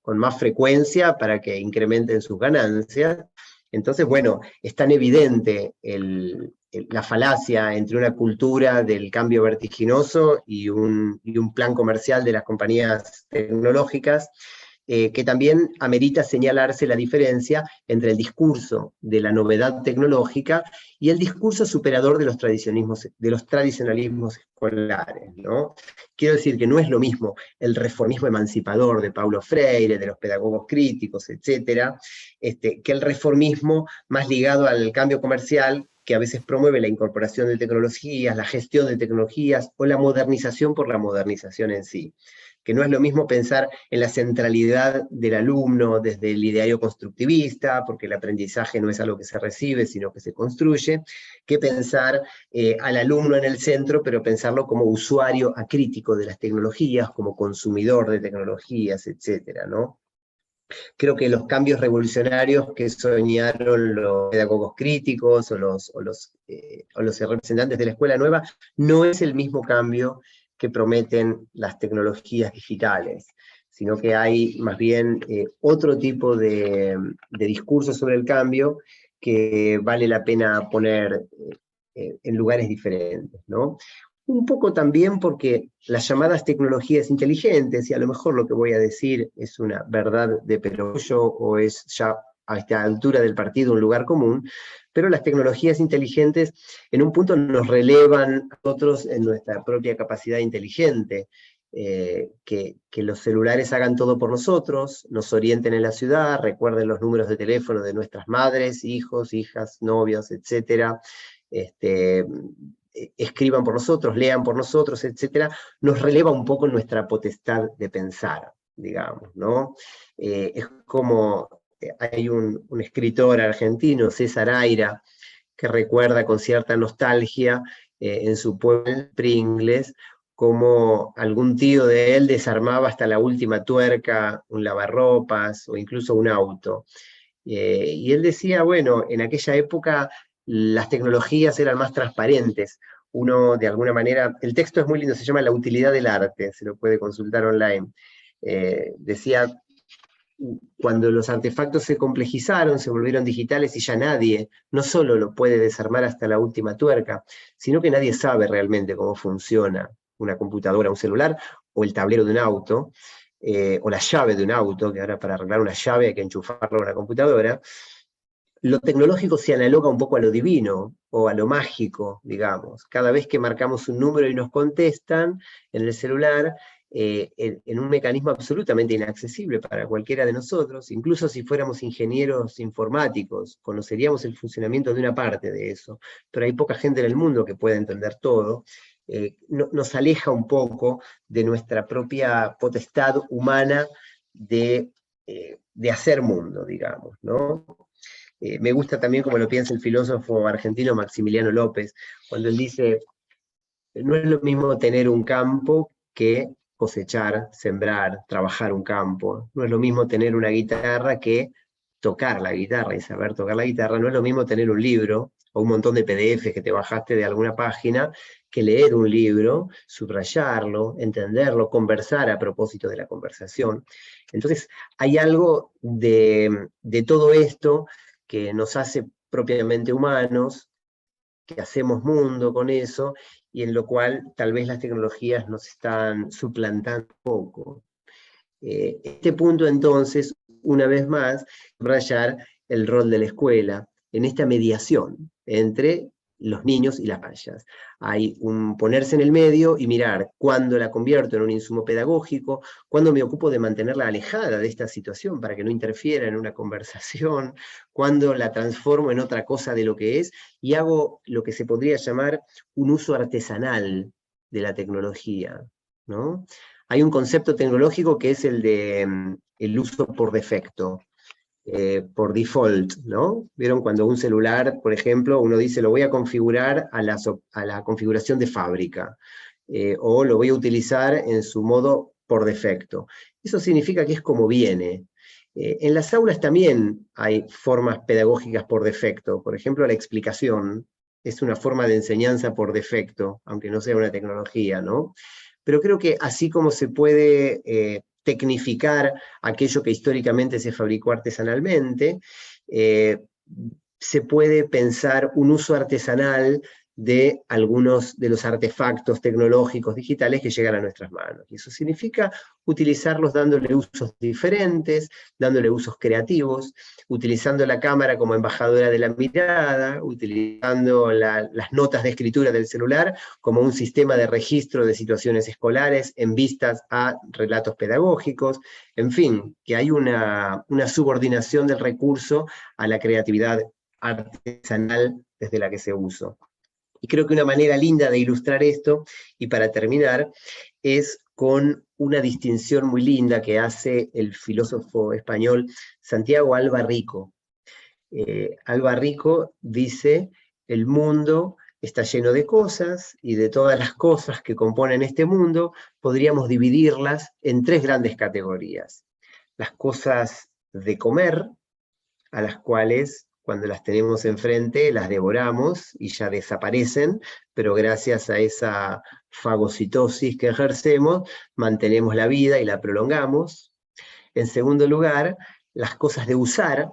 más frecuencia para que incrementen sus ganancias. Entonces, bueno, es tan evidente la falacia entre una cultura del cambio vertiginoso y un plan comercial de las compañías tecnológicas, que también amerita señalarse la diferencia entre el discurso de la novedad tecnológica y el discurso superador de los tradicionalismos escolares, ¿no? Quiero decir que no es lo mismo el reformismo emancipador de Paulo Freire, de los pedagogos críticos, etcétera, que el reformismo más ligado al cambio comercial, que a veces promueve la incorporación de tecnologías, la gestión de tecnologías o la modernización por la modernización en sí. Que no es lo mismo pensar en la centralidad del alumno desde el ideario constructivista, porque el aprendizaje no es algo que se recibe, sino que se construye, que pensar al alumno en el centro, pero pensarlo como usuario acrítico de las tecnologías, como consumidor de tecnologías, etcétera, ¿no? Creo que los cambios revolucionarios que soñaron los pedagogos críticos o los representantes de la escuela nueva no es el mismo cambio que prometen las tecnologías digitales, sino que hay más bien otro tipo de discurso sobre el cambio que vale la pena poner en lugares diferentes, ¿no? Un poco también porque las llamadas tecnologías inteligentes, y a lo mejor lo que voy a decir es una verdad de perogrullo o es ya a esta altura del partido un lugar común, pero las tecnologías inteligentes en un punto nos relevan a nosotros en nuestra propia capacidad inteligente, que los celulares hagan todo por nosotros, nos orienten en la ciudad, recuerden los números de teléfono de nuestras madres, hijos, hijas, novios, etcétera, escriban por nosotros, lean por nosotros, etcétera, nos releva un poco nuestra potestad de pensar, digamos, ¿no? Es como, hay un escritor argentino, César Aira, que recuerda con cierta nostalgia en su pueblo Pringles, como algún tío de él desarmaba hasta la última tuerca un lavarropas o incluso un auto. Y él decía, bueno, en aquella época las tecnologías eran más transparentes. Uno, de alguna manera, el texto es muy lindo, se llama La utilidad del arte, se lo puede consultar online. Decía, cuando los artefactos se complejizaron, se volvieron digitales y ya nadie, no solo lo puede desarmar hasta la última tuerca, sino que nadie sabe realmente cómo funciona una computadora, un celular, o el tablero de un auto, o la llave de un auto, que ahora para arreglar una llave hay que enchufarlo a una computadora. Lo tecnológico se analoga un poco a lo divino, o a lo mágico, digamos. Cada vez que marcamos un número y nos contestan en el celular, en un mecanismo absolutamente inaccesible para cualquiera de nosotros, incluso si fuéramos ingenieros informáticos, conoceríamos el funcionamiento de una parte de eso, pero hay poca gente en el mundo que pueda entender todo. Nos aleja un poco de nuestra propia potestad humana de hacer mundo, digamos, ¿no? Me gusta también como lo piensa el filósofo argentino Maximiliano López, cuando él dice, no es lo mismo tener un campo que cosechar, sembrar, trabajar un campo. No es lo mismo tener una guitarra que tocar la guitarra y saber tocar la guitarra. No es lo mismo tener un libro o un montón de PDFs que te bajaste de alguna página que leer un libro, subrayarlo, entenderlo, conversar a propósito de la conversación. Entonces, hay algo de todo esto que nos hace propiamente humanos, que hacemos mundo con eso, y en lo cual tal vez las tecnologías nos están suplantando un poco. Este punto entonces, una vez más, subrayar el rol de la escuela en esta mediación entre los niños y las pantallas. Hay un ponerse en el medio y mirar cuándo la convierto en un insumo pedagógico, cuándo me ocupo de mantenerla alejada de esta situación para que no interfiera en una conversación, cuándo la transformo en otra cosa de lo que es, y hago lo que se podría llamar un uso artesanal de la tecnología, ¿no? Hay un concepto tecnológico que es el de el uso por defecto. Por default, ¿no? ¿Vieron cuando un celular, por ejemplo, uno dice lo voy a configurar a la configuración de fábrica, o lo voy a utilizar en su modo por defecto? Eso significa que es como viene. En las aulas también hay formas pedagógicas por defecto. Por ejemplo, la explicación es una forma de enseñanza por defecto, aunque no sea una tecnología, ¿no? Pero creo que así como se puede tecnificar aquello que históricamente se fabricó artesanalmente, se puede pensar un uso artesanal de algunos de los artefactos tecnológicos digitales que llegan a nuestras manos. Y eso significa utilizarlos dándole usos diferentes, dándole usos creativos, utilizando la cámara como embajadora de la mirada, utilizando las notas de escritura del celular como un sistema de registro de situaciones escolares en vistas a relatos pedagógicos. En fin, que hay una subordinación del recurso a la creatividad artesanal desde la que se usa. Y creo que una manera linda de ilustrar esto, y para terminar, es con una distinción muy linda que hace el filósofo español Santiago Alba Rico. Alba Rico dice, el mundo está lleno de cosas, y de todas las cosas que componen este mundo, podríamos dividirlas en tres grandes categorías. Las cosas de comer, a las cuales cuando las tenemos enfrente las devoramos y ya desaparecen, pero gracias a esa fagocitosis que ejercemos, mantenemos la vida y la prolongamos. En segundo lugar, las cosas de usar,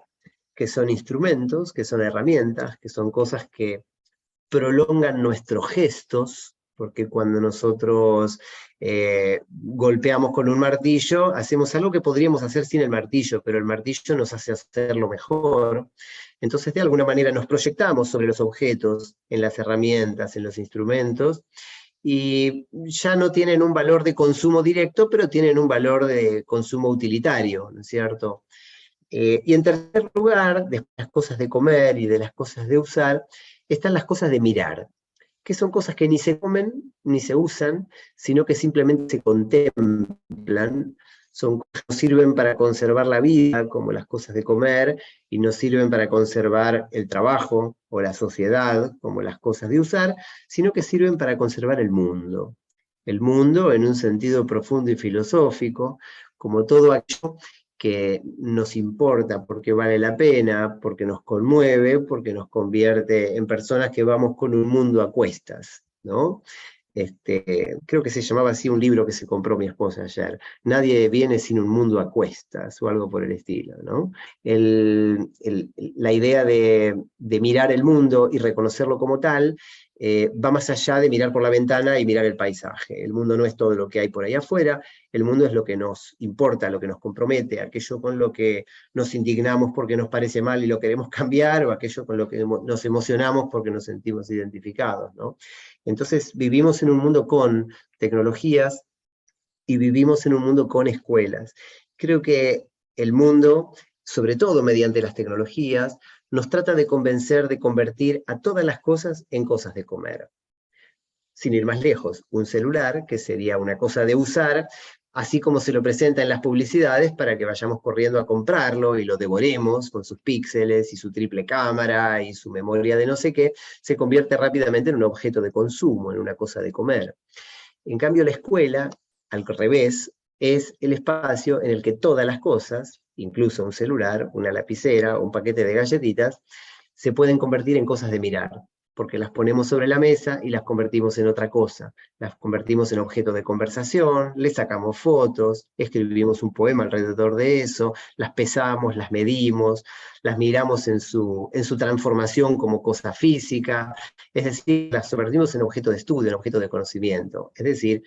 que son instrumentos, que son herramientas, que son cosas que prolongan nuestros gestos, porque cuando nosotros golpeamos con un martillo, hacemos algo que podríamos hacer sin el martillo, pero el martillo nos hace hacerlo mejor. Entonces, de alguna manera nos proyectamos sobre los objetos, en las herramientas, en los instrumentos, y ya no tienen un valor de consumo directo, pero tienen un valor de consumo utilitario, ¿no es cierto? Y en tercer lugar, de las cosas de comer y de las cosas de usar, están las cosas de mirar, que son cosas que ni se comen ni se usan, sino que simplemente se contemplan. Son cosas que nos sirven para conservar la vida, como las cosas de comer, y nos sirven para conservar el trabajo o la sociedad, como las cosas de usar, sino que sirven para conservar el mundo. El mundo en un sentido profundo y filosófico, como todo aquello que nos importa, porque vale la pena, porque nos conmueve, porque nos convierte en personas que vamos con un mundo a cuestas, ¿no? Creo que se llamaba así un libro que se compró mi esposa ayer, Nadie viene sin un mundo a cuestas, o algo por el estilo, ¿no? La idea de mirar el mundo y reconocerlo como tal, va más allá de mirar por la ventana y mirar el paisaje. El mundo no es todo lo que hay por ahí afuera, el mundo es lo que nos importa, lo que nos compromete, aquello con lo que nos indignamos porque nos parece mal y lo queremos cambiar, o aquello con lo que nos emocionamos porque nos sentimos identificados, ¿no? Entonces vivimos en un mundo con tecnologías y vivimos en un mundo con escuelas. Creo que el mundo, sobre todo mediante las tecnologías, nos trata de convencer de convertir a todas las cosas en cosas de comer. Sin ir más lejos, un celular, que sería una cosa de usar, así como se lo presenta en las publicidades para que vayamos corriendo a comprarlo y lo devoremos con sus píxeles y su triple cámara y su memoria de no sé qué, se convierte rápidamente en un objeto de consumo, en una cosa de comer. En cambio, la escuela, al revés, es el espacio en el que todas las cosas, incluso un celular, una lapicera, un paquete de galletitas, se pueden convertir en cosas de mirar, porque las ponemos sobre la mesa y las convertimos en otra cosa. Las convertimos en objeto de conversación, le sacamos fotos, escribimos un poema alrededor de eso, las pesamos, las medimos, las miramos en su transformación como cosa física, es decir, las convertimos en objeto de estudio, en objeto de conocimiento, es decir,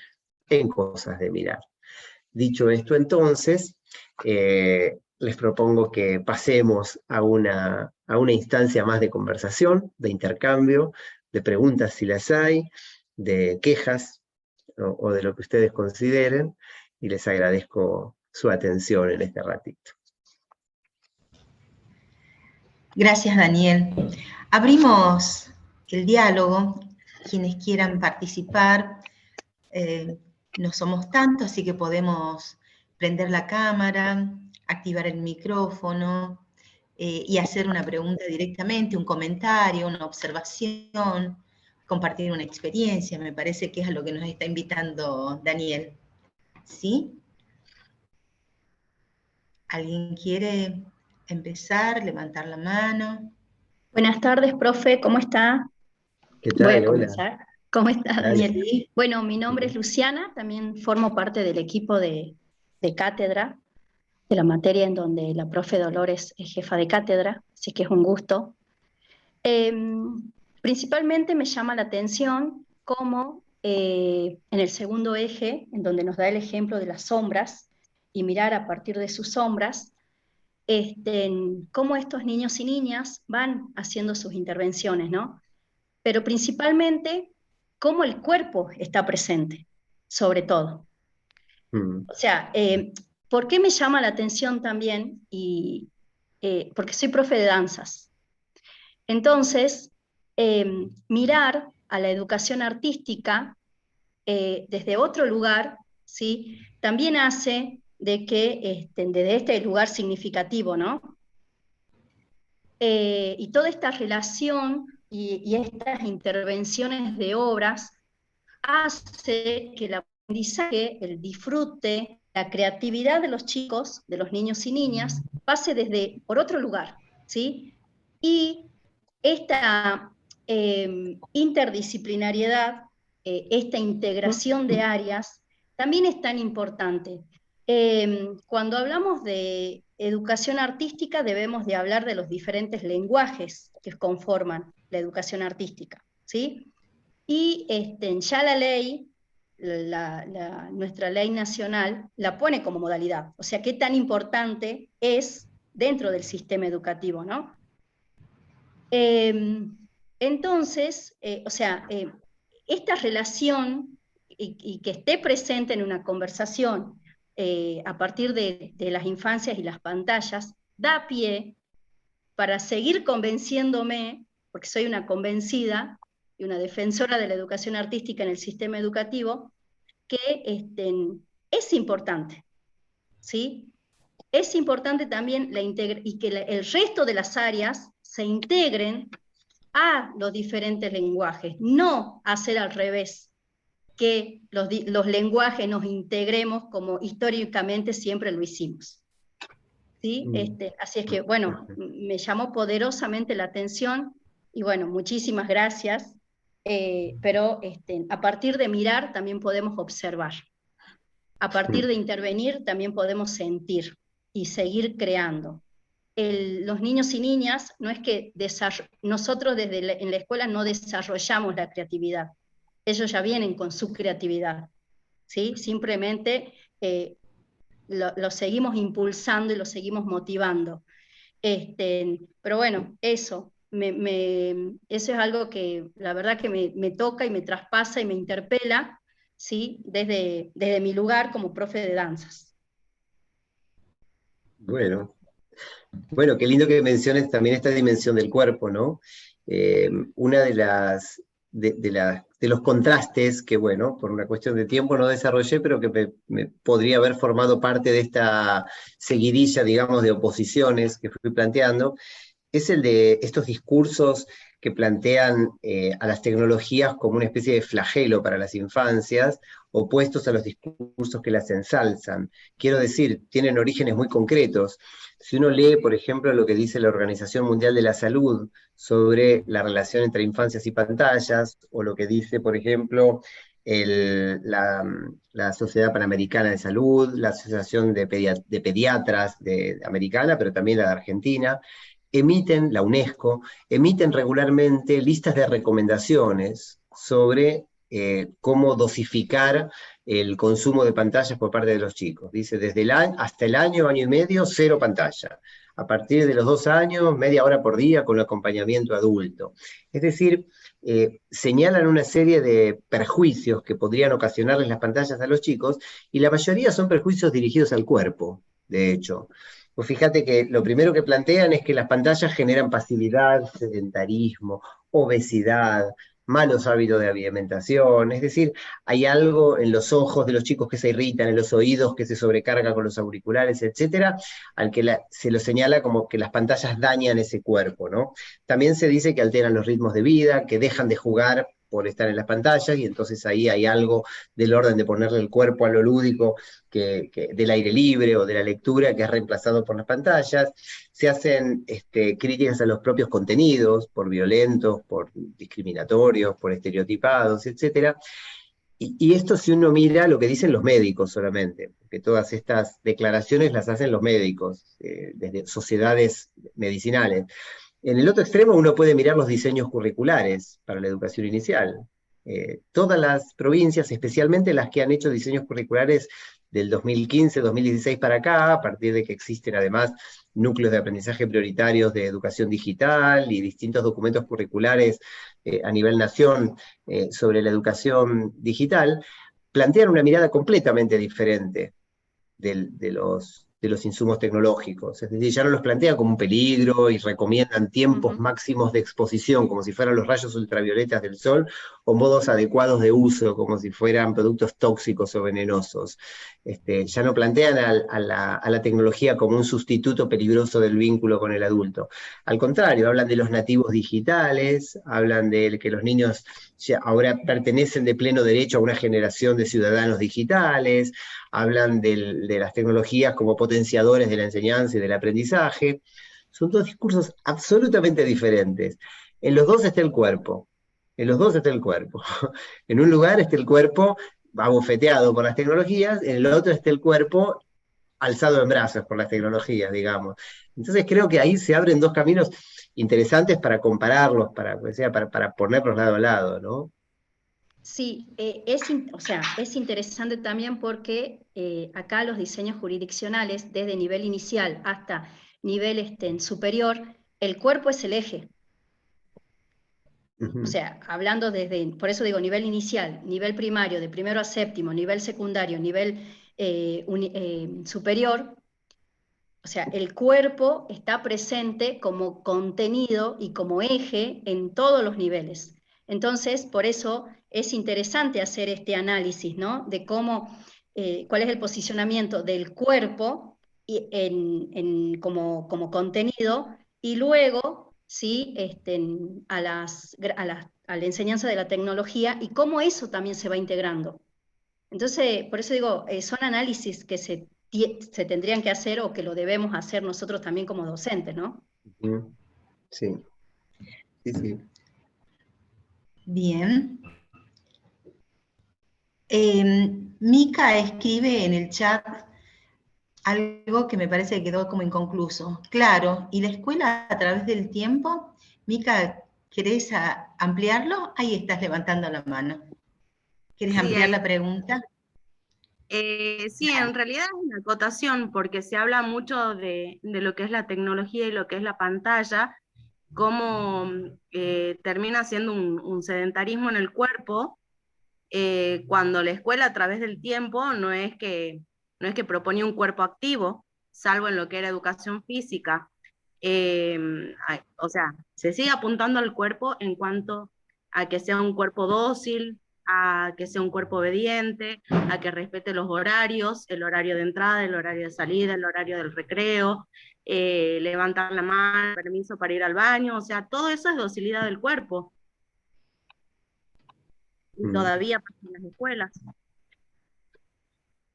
en cosas de mirar. Dicho esto, entonces, les propongo que pasemos a una instancia más de conversación, de intercambio, de preguntas si las hay, de quejas o de lo que ustedes consideren, y les agradezco su atención en este ratito. Gracias, Daniel. Abrimos el diálogo. Quienes quieran participar, no somos tantos, así que podemos prender la cámara, activar el micrófono y hacer una pregunta directamente, un comentario, una observación, compartir una experiencia. Me parece que es a lo que nos está invitando Daniel. ¿Sí? ¿Alguien quiere empezar, levantar la mano? Buenas tardes, profe, ¿cómo está? ¿Qué tal? Voy a Hola. comenzar. ¿Cómo está, Dale. Daniel? Bueno, mi nombre es Luciana, también formo parte del equipo de cátedra, de la materia en donde la profe Dolores es jefa de cátedra, así que es un gusto. Principalmente me llama la atención cómo en el segundo eje, en donde nos da el ejemplo de las sombras, y mirar a partir de sus sombras, cómo estos niños y niñas van haciendo sus intervenciones, ¿no? Pero principalmente cómo el cuerpo está presente, sobre todo. O sea, ¿por qué me llama la atención también? Porque soy profe de danzas. Entonces, mirar a la educación artística desde otro lugar, ¿sí? También hace de que desde este lugar significativo, ¿no? Y toda esta relación y estas intervenciones de obras hace que el aprendizaje, el disfrute, la creatividad de los chicos, de los niños y niñas, pase por otro lugar, ¿sí? Y esta interdisciplinariedad, esta integración de áreas, también es tan importante. Cuando hablamos de educación artística debemos de hablar de los diferentes lenguajes que conforman la educación artística. ¿sí? Y ya la ley, nuestra ley nacional, la pone como modalidad. O sea, qué tan importante es dentro del sistema educativo, ¿no? Entonces, esta relación y que esté presente en una conversación a partir de las infancias y las pantallas, da pie para seguir convenciéndome, porque soy una convencida y una defensora de la educación artística en el sistema educativo, que es importante, ¿sí? Es importante también y que el resto de las áreas se integren a los diferentes lenguajes, no hacer al revés, que los lenguajes nos integremos como históricamente siempre lo hicimos. ¿Sí? Así es que, bueno, me llamó poderosamente la atención, y bueno, muchísimas gracias, pero a partir de mirar también podemos observar, a partir de intervenir también podemos sentir y seguir creando. Los niños y niñas, no es que nosotros en la escuela no desarrollamos la creatividad, ellos ya vienen con su creatividad, ¿sí? Simplemente lo seguimos impulsando y lo seguimos motivando. Pero bueno, eso es algo que la verdad que me toca y me traspasa y me interpela, ¿sí? Desde mi lugar como profe de danzas. Bueno, qué lindo que menciones también esta dimensión del cuerpo, ¿no? Una de los contrastes que, bueno, por una cuestión de tiempo no desarrollé, pero que me podría haber formado parte de esta seguidilla, digamos, de oposiciones que fui planteando, es el de estos discursos que plantean a las tecnologías como una especie de flagelo para las infancias, opuestos a los discursos que las ensalzan. Quiero decir, tienen orígenes muy concretos. Si uno lee, por ejemplo, lo que dice la Organización Mundial de la Salud sobre la relación entre infancias y pantallas, o lo que dice, por ejemplo, la Sociedad Panamericana de Salud, la Asociación de Pediatras americana, pero también la de Argentina, la UNESCO, emiten regularmente listas de recomendaciones sobre cómo dosificar el consumo de pantallas por parte de los chicos. Dice, hasta el año y medio, 0 pantalla. A partir de los 2 años, media hora por día con acompañamiento adulto. Es decir, señalan una serie de perjuicios que podrían ocasionarles las pantallas a los chicos, y la mayoría son perjuicios dirigidos al cuerpo, de hecho. Pues fíjate que lo primero que plantean es que las pantallas generan pasividad, sedentarismo, obesidad, malos hábitos de alimentación, es decir, hay algo en los ojos de los chicos que se irritan, en los oídos que se sobrecargan con los auriculares, etcétera, al que se lo señala como que las pantallas dañan ese cuerpo, ¿no? También se dice que alteran los ritmos de vida, que dejan de jugar por estar en las pantallas, y entonces ahí hay algo del orden de ponerle el cuerpo a lo lúdico, del aire libre o de la lectura, que es reemplazado por las pantallas. Se hacen críticas a los propios contenidos, por violentos, por discriminatorios, por estereotipados, etc. Y esto, si uno mira lo que dicen los médicos solamente, porque todas estas declaraciones las hacen los médicos, desde sociedades medicinales. En el otro extremo uno puede mirar los diseños curriculares para la educación inicial. Todas las provincias, especialmente las que han hecho diseños curriculares del 2015, 2016 para acá, a partir de que existen además núcleos de aprendizaje prioritarios de educación digital y distintos documentos curriculares a nivel nación sobre la educación digital, plantean una mirada completamente diferente de los insumos tecnológicos. Es decir, ya no los plantean como un peligro y recomiendan tiempos máximos de exposición, como si fueran los rayos ultravioletas del sol, o modos adecuados de uso, como si fueran productos tóxicos o venenosos. Ya no plantean a la tecnología como un sustituto peligroso del vínculo con el adulto. Al contrario, hablan de los nativos digitales, hablan de que los niños ahora pertenecen de pleno derecho a una generación de ciudadanos digitales, hablan de las tecnologías como potenciadores de la enseñanza y del aprendizaje. Son dos discursos absolutamente diferentes. En los dos está el cuerpo. En los dos está el cuerpo. En un lugar está el cuerpo abofeteado por las tecnologías, en el otro está el cuerpo alzado en brazos por las tecnologías, digamos. Entonces creo que ahí se abren dos caminos interesantes para compararlos, para ponerlos lado a lado, ¿no? Sí, o sea, es interesante también porque acá los diseños jurisdiccionales, desde nivel inicial hasta nivel superior, el cuerpo es el eje. O sea, hablando por eso digo nivel inicial, nivel primario, de primero a séptimo, nivel secundario, nivel superior, o sea, el cuerpo está presente como contenido y como eje en todos los niveles. Entonces, por eso es interesante hacer este análisis, ¿no? De cómo, cuál es el posicionamiento del cuerpo como contenido, y luego, ¿sí? A la enseñanza de la tecnología, y cómo eso también se va integrando. Entonces, por eso digo, son análisis que se tendrían que hacer, o que lo debemos hacer nosotros también como docentes, ¿no? Sí, sí, sí. Bien. Mica escribe en el chat algo que me parece que quedó como inconcluso. Claro, ¿y la escuela a través del tiempo? Mica, ¿querés ampliarlo? Ahí estás levantando la mano. ¿Quieres ampliar la pregunta? Sí, en realidad es una acotación, porque se habla mucho de lo que es la tecnología y lo que es la pantalla, cómo termina siendo un sedentarismo en el cuerpo, cuando la escuela a través del tiempo no es que proponía un cuerpo activo, salvo en lo que era educación física. O sea, se sigue apuntando al cuerpo en cuanto a que sea un cuerpo dócil, a que sea un cuerpo obediente, a que respete los horarios, el horario de entrada, el horario de salida, el horario del recreo, levantar la mano, permiso para ir al baño, o sea, todo eso es docilidad del cuerpo. Y todavía pasa en las escuelas.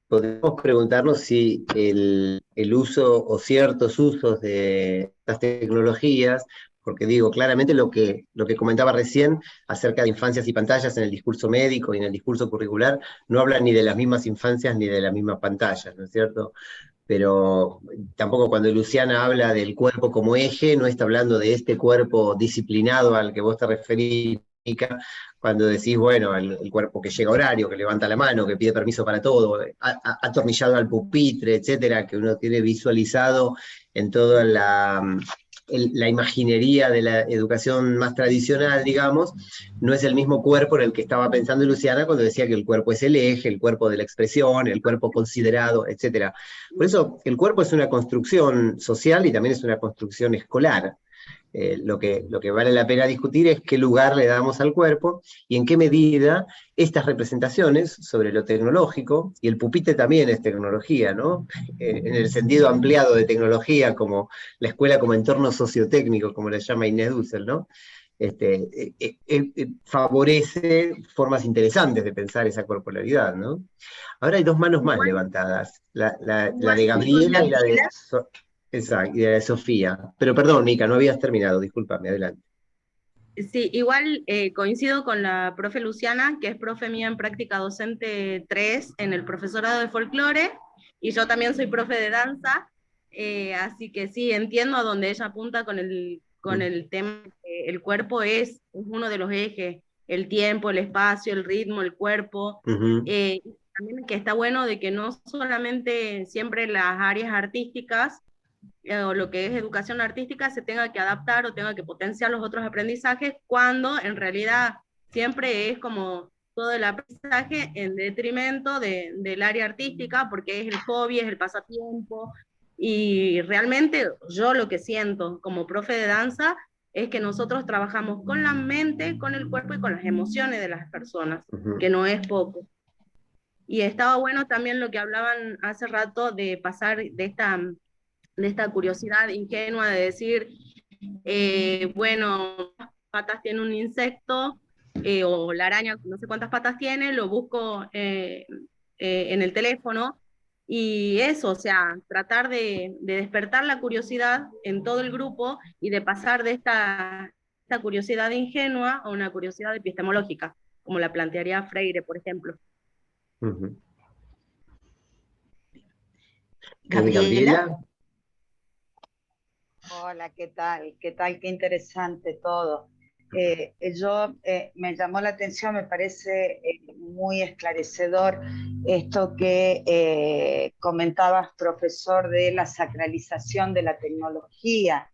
Podemos preguntarnos si el uso o ciertos usos de estas tecnologías, porque digo, claramente lo que comentaba recién acerca de infancias y pantallas en el discurso médico y en el discurso curricular, no habla ni de las mismas infancias ni de las mismas pantallas, ¿no es cierto? Pero tampoco cuando Luciana habla del cuerpo como eje, no está hablando de este cuerpo disciplinado al que vos te referís, cuando decís, bueno, el cuerpo que llega a horario, que levanta la mano, que pide permiso para todo, atornillado al pupitre, etcétera, que uno tiene visualizado en toda la imaginería de la educación más tradicional, digamos, no es el mismo cuerpo en el que estaba pensando Luciana cuando decía que el cuerpo es el eje, el cuerpo de la expresión, el cuerpo considerado, etcétera. Por eso, el cuerpo es una construcción social y también es una construcción escolar. Lo que vale la pena discutir es qué lugar le damos al cuerpo y en qué medida estas representaciones sobre lo tecnológico, y el pupitre también es tecnología, ¿no? En el sentido ampliado de tecnología, como la escuela como entorno sociotécnico, como la llama Inés Dussel, ¿no? Favorece formas interesantes de pensar esa corporalidad, ¿no? Ahora hay dos manos más levantadas, la de Gabriela y la de... Exacto, y de Sofía. Pero perdón, Mica, no habías terminado, discúlpame, adelante. Sí, igual coincido con la profe Luciana, que es profe mía en práctica docente 3 en el profesorado de folclore, y yo también soy profe de danza, así que sí, entiendo a dónde ella apunta con el tema, que el cuerpo es uno de los ejes, el tiempo, el espacio, el ritmo, el cuerpo, y también que está bueno de que no solamente siempre las áreas artísticas, o lo que es educación artística, se tenga que adaptar o tenga que potenciar los otros aprendizajes, cuando en realidad siempre es como todo el aprendizaje en detrimento del área artística, porque es el hobby, es el pasatiempo, y realmente yo lo que siento como profe de danza es que nosotros trabajamos con la mente, con el cuerpo y con las emociones de las personas, que no es poco. Y estaba bueno también lo que hablaban hace rato de pasar de esta curiosidad ingenua de decir, bueno, patas tiene un insecto, o la araña, no sé cuántas patas tiene, lo busco en el teléfono, y eso, o sea, tratar de despertar la curiosidad en todo el grupo y de pasar de esta curiosidad ingenua a una curiosidad epistemológica, como la plantearía Freire, por ejemplo. Gabriela. Hola, ¿qué tal? ¿Qué tal? Qué interesante todo. Me llamó la atención, me parece muy esclarecedor esto que comentabas, profesor, de la sacralización de la tecnología,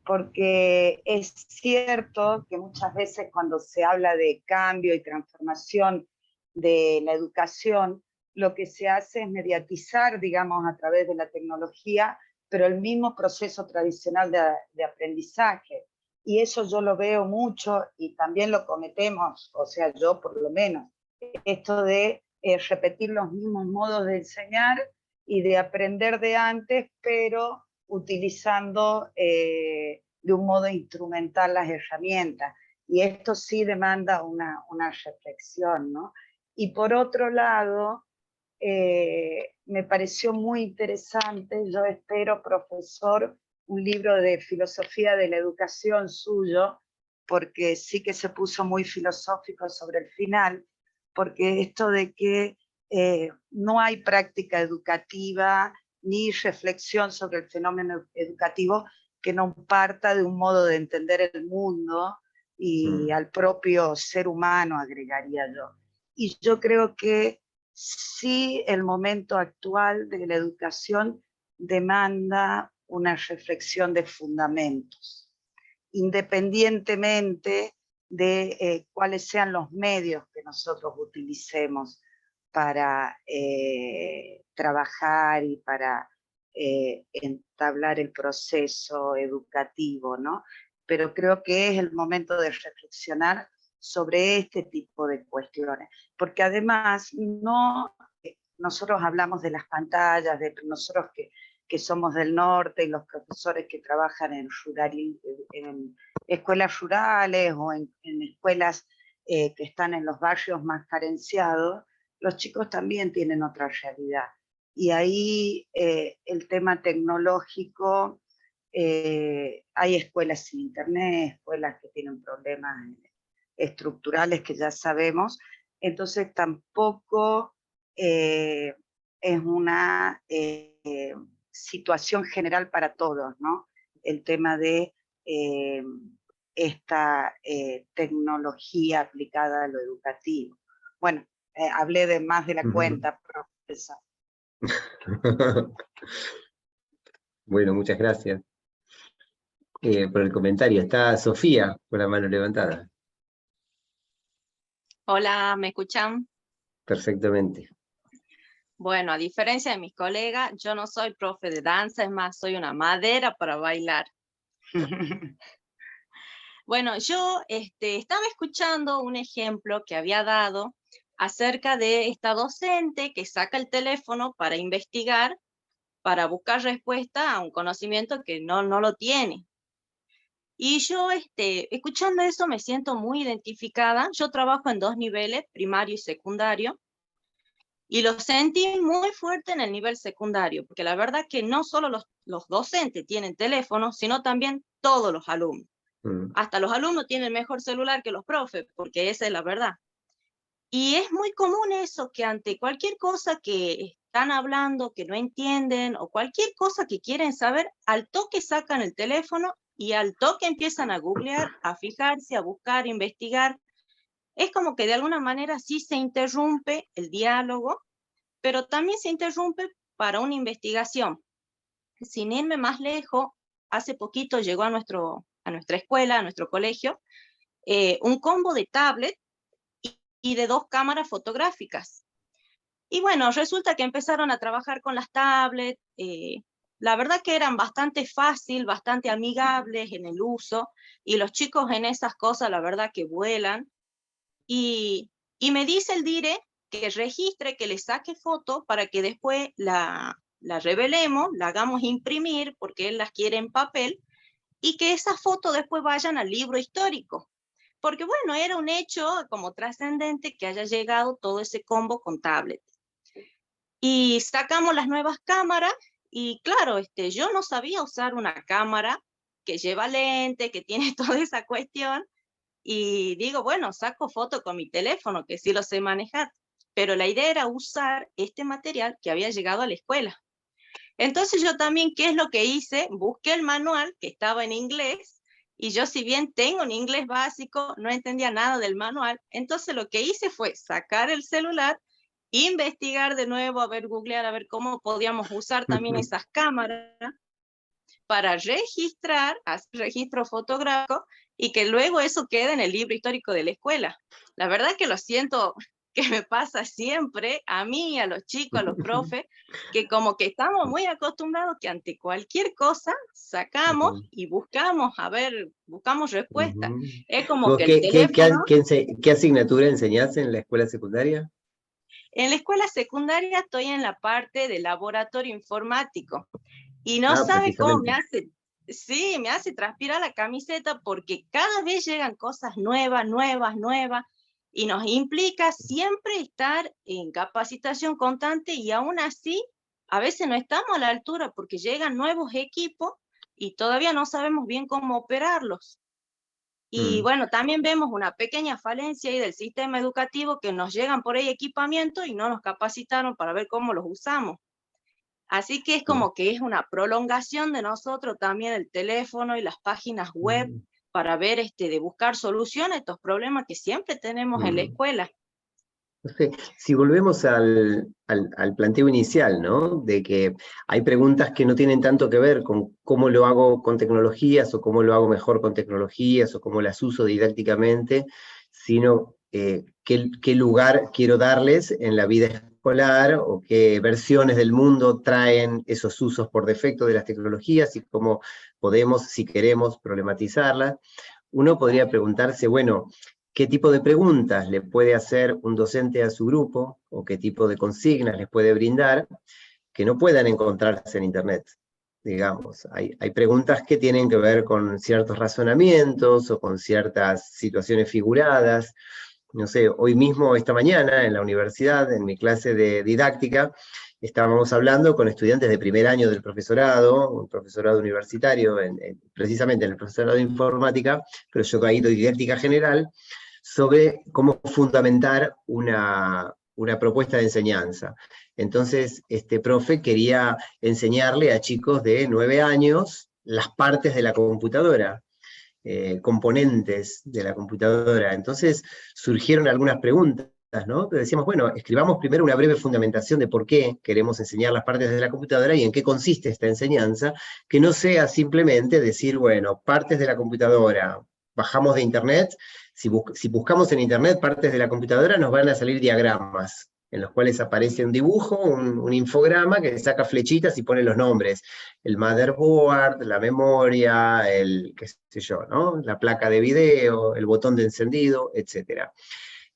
porque es cierto que muchas veces cuando se habla de cambio y transformación de la educación, lo que se hace es mediatizar, digamos, a través de la tecnología, pero el mismo proceso tradicional de aprendizaje. Y eso yo lo veo mucho y también lo cometemos, o sea, yo por lo menos, esto de repetir los mismos modos de enseñar y de aprender de antes, pero utilizando de un modo instrumental las herramientas. Y esto sí demanda una reflexión, ¿no? Y por otro lado, me pareció muy interesante, yo espero, profesor, un libro de filosofía de la educación suyo, porque sí que se puso muy filosófico sobre el final, porque esto de que no hay práctica educativa ni reflexión sobre el fenómeno educativo que no parta de un modo de entender el mundo y al propio ser humano, agregaría yo. Y yo creo que sí, el momento actual de la educación demanda una reflexión de fundamentos, independientemente de cuáles sean los medios que nosotros utilicemos para trabajar y para entablar el proceso educativo, ¿no? Pero creo que es el momento de reflexionar sobre este tipo de cuestiones, porque además nosotros hablamos de las pantallas, de nosotros que somos del norte y los profesores que trabajan en escuelas rurales o en escuelas que están en los barrios más carenciados, los chicos también tienen otra realidad. Y ahí el tema tecnológico, hay escuelas sin internet, escuelas que tienen problemas estructurales que ya sabemos, entonces tampoco es una situación general para todos, ¿no? El tema de esta tecnología aplicada a lo educativo. Bueno, hablé de más de la cuenta, profesor. Bueno, muchas gracias por el comentario. Está Sofía con la mano levantada. Hola, ¿me escuchan? Perfectamente. Bueno, a diferencia de mis colegas, yo no soy profe de danza, es más, soy una madera para bailar. Bueno, yo estaba escuchando un ejemplo que había dado acerca de esta docente que saca el teléfono para investigar, para buscar respuesta a un conocimiento que no lo tiene. Y yo, escuchando eso, me siento muy identificada. Yo trabajo en 2 niveles, primario y secundario, y lo sentí muy fuerte en el nivel secundario, porque la verdad que no solo los docentes tienen teléfono, sino también todos los alumnos. Hasta los alumnos tienen mejor celular que los profes, porque esa es la verdad. Y es muy común eso, que ante cualquier cosa que están hablando, que no entienden, o cualquier cosa que quieren saber, al toque sacan el teléfono y al toque empiezan a googlear, a fijarse, a buscar, a investigar. Es como que de alguna manera sí se interrumpe el diálogo, pero también se interrumpe para una investigación. Sin irme más lejos, hace poquito llegó a nuestra escuela, a nuestro colegio, un combo de tablet y de 2 cámaras fotográficas. Y bueno, resulta que empezaron a trabajar con las tablets, la verdad que eran bastante fácil, bastante amigables en el uso, y los chicos en esas cosas la verdad que vuelan. Y me dice el dire que registre, que le saque foto para que después la revelemos, la hagamos imprimir, porque él las quiere en papel, y que esas fotos después vayan al libro histórico. Porque bueno, era un hecho como trascendente que haya llegado todo ese combo con tablet. Y sacamos las nuevas cámaras, y claro, yo no sabía usar una cámara que lleva lente, que tiene toda esa cuestión, y digo, bueno, saco foto con mi teléfono, que sí lo sé manejar, pero la idea era usar este material que había llegado a la escuela. Entonces yo también, ¿qué es lo que hice? Busqué el manual que estaba en inglés, y yo, si bien tengo un inglés básico, no entendía nada del manual. Entonces lo que hice fue sacar el celular, investigar de nuevo, a ver, googlear, a ver cómo podíamos usar también esas cámaras para registrar, hacer registro fotográfico, y que luego eso quede en el libro histórico de la escuela. La verdad es que lo siento, que me pasa siempre, a mí, a los chicos, a los profes, que como que estamos muy acostumbrados que ante cualquier cosa sacamos y buscamos, a ver, buscamos respuesta. Es como que el teléfono... ¿Qué asignatura enseñás en la escuela secundaria? En la escuela secundaria estoy en la parte de laboratorio informático, y no sabe cómo me hace, sí, me hace transpirar la camiseta, porque cada vez llegan cosas nuevas, y nos implica siempre estar en capacitación constante, y aún así, a veces no estamos a la altura, porque llegan nuevos equipos y todavía no sabemos bien cómo operarlos. Y bueno, también vemos una pequeña falencia ahí del sistema educativo, que nos llegan por ahí equipamientos y no nos capacitaron para ver cómo los usamos. Así que es como que es una prolongación de nosotros también el teléfono y las páginas web, para ver, de buscar soluciones a estos problemas que siempre tenemos en la escuela. Si volvemos al planteo inicial, ¿no? De que hay preguntas que no tienen tanto que ver con cómo lo hago con tecnologías, o cómo lo hago mejor con tecnologías, o cómo las uso didácticamente, sino qué lugar quiero darles en la vida escolar, o qué versiones del mundo traen esos usos por defecto de las tecnologías, y cómo podemos, si queremos, problematizarlas. Uno podría preguntarse, bueno, ¿qué tipo de preguntas le puede hacer un docente a su grupo, o qué tipo de consignas les puede brindar que no puedan encontrarse en Internet? Digamos, hay preguntas que tienen que ver con ciertos razonamientos, o con ciertas situaciones figuradas. No sé, hoy mismo, esta mañana, en la universidad, en mi clase de didáctica, estábamos hablando con estudiantes de primer año del profesorado, un profesorado universitario, precisamente en el profesorado de informática, pero yo ahí doy didáctica general, sobre cómo fundamentar una propuesta de enseñanza. Entonces, este profe quería enseñarle a chicos de 9 años las partes de la computadora, componentes de la computadora. Entonces surgieron algunas preguntas, ¿no? Pero decíamos, bueno, escribamos primero una breve fundamentación de por qué queremos enseñar las partes de la computadora y en qué consiste esta enseñanza, que no sea simplemente decir, bueno, partes de la computadora, bajamos de Internet, si buscamos en Internet partes de la computadora, nos van a salir diagramas, en los cuales aparece un dibujo, un infograma que saca flechitas y pone los nombres. El motherboard, la memoria, qué sé yo, ¿no? La placa de video, el botón de encendido, etc.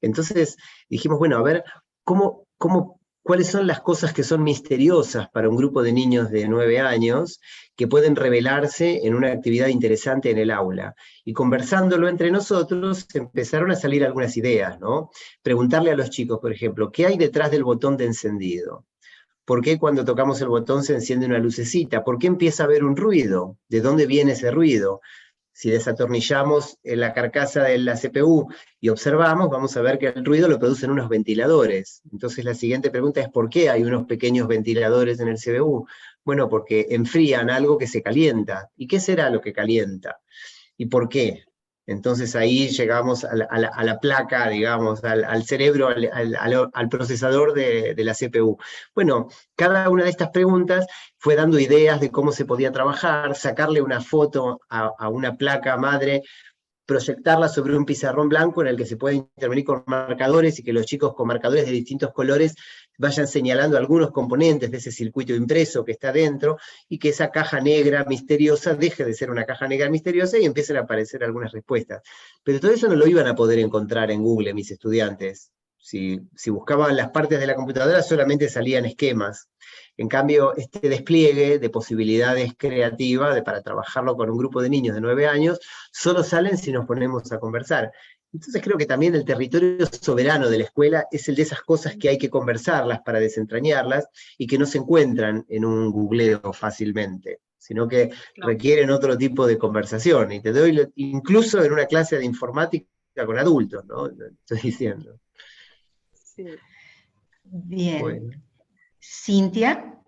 Entonces dijimos, bueno, a ver, ¿cuáles son las cosas que son misteriosas para un grupo de niños de 9 años que pueden revelarse en una actividad interesante en el aula? Y conversándolo entre nosotros, empezaron a salir algunas ideas, ¿no? Preguntarle a los chicos, por ejemplo, ¿qué hay detrás del botón de encendido? ¿Por qué cuando tocamos el botón se enciende una lucecita? ¿Por qué empieza a haber un ruido? ¿De dónde viene ese ruido? Si desatornillamos la carcasa de la CPU y observamos, vamos a ver que el ruido lo producen unos ventiladores. Entonces la siguiente pregunta es, ¿por qué hay unos pequeños ventiladores en el CPU? Bueno, porque enfrían algo que se calienta. ¿Y qué será lo que calienta? ¿Y por qué? Entonces ahí llegamos a la placa, digamos, al cerebro, al procesador de la CPU. Bueno, cada una de estas preguntas fue dando ideas de cómo se podía trabajar, sacarle una foto a una placa madre, proyectarla sobre un pizarrón blanco en el que se puede intervenir con marcadores, y que los chicos con marcadores de distintos colores vayan señalando algunos componentes de ese circuito impreso que está dentro, y que esa caja negra misteriosa deje de ser una caja negra misteriosa y empiecen a aparecer algunas respuestas. Pero todo eso no lo iban a poder encontrar en Google mis estudiantes. Si buscaban las partes de la computadora, solamente salían esquemas. En cambio, este despliegue de posibilidades creativas para trabajarlo con un grupo de niños de 9 años, solo salen si nos ponemos a conversar. Entonces creo que también el territorio soberano de la escuela es el de esas cosas que hay que conversarlas para desentrañarlas, y que no se encuentran en un googleo fácilmente, sino que requieren otro tipo de conversación. Y te doy, incluso en una clase de informática con adultos, ¿no? Estoy diciendo. Sí. Bien. Bueno. Cintia,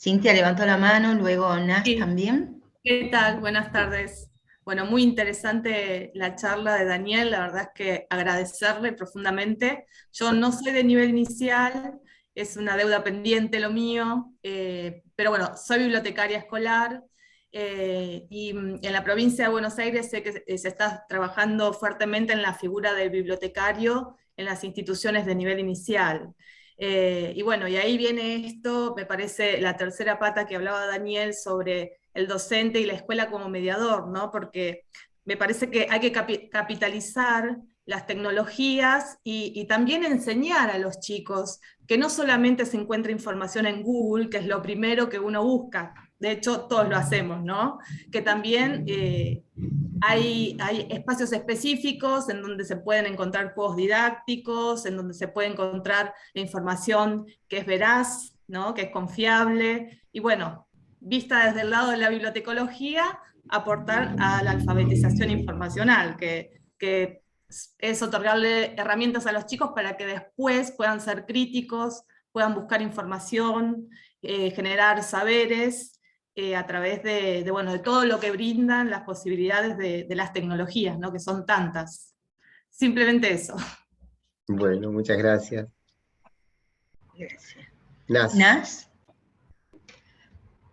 Cintia levantó la mano, luego Nas Sí. también. ¿Qué tal? Buenas tardes. Bueno, muy interesante la charla de Daniel, la verdad es que agradecerle profundamente. Yo no soy de nivel inicial, es una deuda pendiente lo mío, pero bueno, soy bibliotecaria escolar y en la provincia de Buenos Aires sé que se está trabajando fuertemente en la figura del bibliotecario en las instituciones de nivel inicial. Y bueno, y ahí viene esto, me parece la tercera pata que hablaba Daniel sobre el docente y la escuela como mediador, ¿no? Porque me parece que hay que capitalizar las tecnologías y también enseñar a los chicos que no solamente se encuentra información en Google, que es lo primero que uno busca, de hecho todos lo hacemos, ¿no? Que también hay espacios específicos en donde se pueden encontrar juegos didácticos, en donde se puede encontrar la información que es veraz, ¿no? Que es confiable, y bueno, vista desde el lado de la bibliotecología, aportar a la alfabetización informacional, que es otorgarle herramientas a los chicos para que después puedan ser críticos, puedan buscar información, generar saberes a través bueno, de todo lo que brindan las posibilidades de las tecnologías, ¿no? Que son tantas. Simplemente eso. Bueno, muchas gracias. Gracias. Nas. Nas.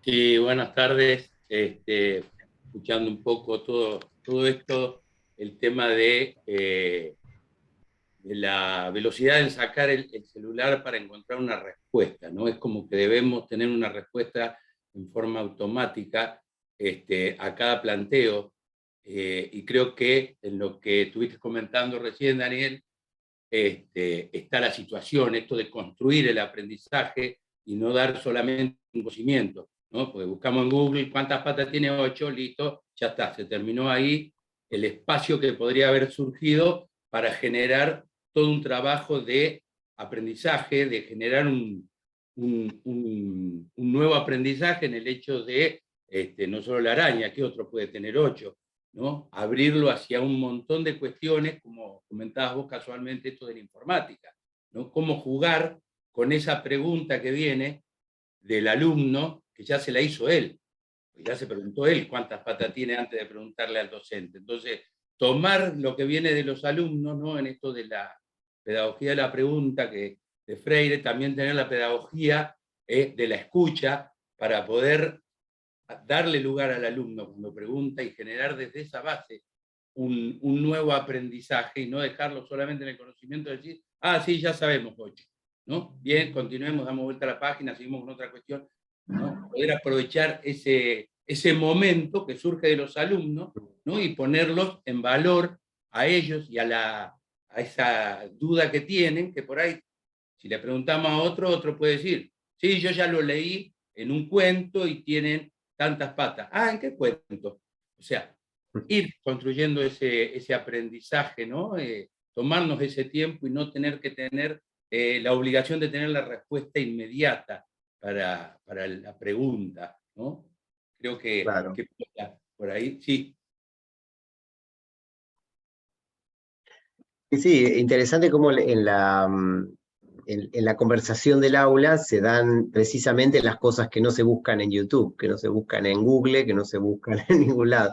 Sí, buenas tardes. Escuchando un poco todo esto, el tema de la velocidad en sacar el celular para encontrar una respuesta, ¿no? Es como que debemos tener una respuesta en forma automática a cada planteo, y creo que en lo que estuviste comentando recién, Daniel, está la situación, esto de construir el aprendizaje y no dar solamente un conocimiento, ¿no? Porque buscamos en Google cuántas patas tiene 8, listo, ya está, se terminó ahí el espacio que podría haber surgido para generar todo un trabajo de aprendizaje, de generar un nuevo aprendizaje en el hecho de no solo la araña, ¿qué otro puede tener 8? ¿No? Abrirlo hacia un montón de cuestiones, como comentabas vos casualmente, esto de la informática, ¿no? Cómo jugar con esa pregunta que viene del alumno, que ya se la hizo él, ya se preguntó él cuántas patas tiene antes de preguntarle al docente. Entonces, tomar lo que viene de los alumnos, ¿no? En esto de la pedagogía de la pregunta de Freire, también tener la pedagogía de la escucha para poder darle lugar al alumno cuando pregunta y generar desde esa base un nuevo aprendizaje y no dejarlo solamente en el conocimiento de decir, sí, ya sabemos 8, ¿no? Bien, continuemos, damos vuelta a la página, seguimos con otra cuestión, ¿no? Poder aprovechar ese momento que surge de los alumnos, ¿no? Y ponerlos en valor a ellos y a esa duda que tienen, que por ahí, si le preguntamos a otro puede decir, sí, yo ya lo leí en un cuento y tienen tantas patas. ¿En qué cuento? O sea, ir construyendo ese aprendizaje, ¿no? Tomarnos ese tiempo y no tener que tener la obligación de tener la respuesta inmediata para la pregunta, ¿no? Creo que, claro, que por ahí, sí. Sí, interesante cómo en la conversación del aula se dan precisamente las cosas que no se buscan en YouTube, que no se buscan en Google, que no se buscan en ningún lado.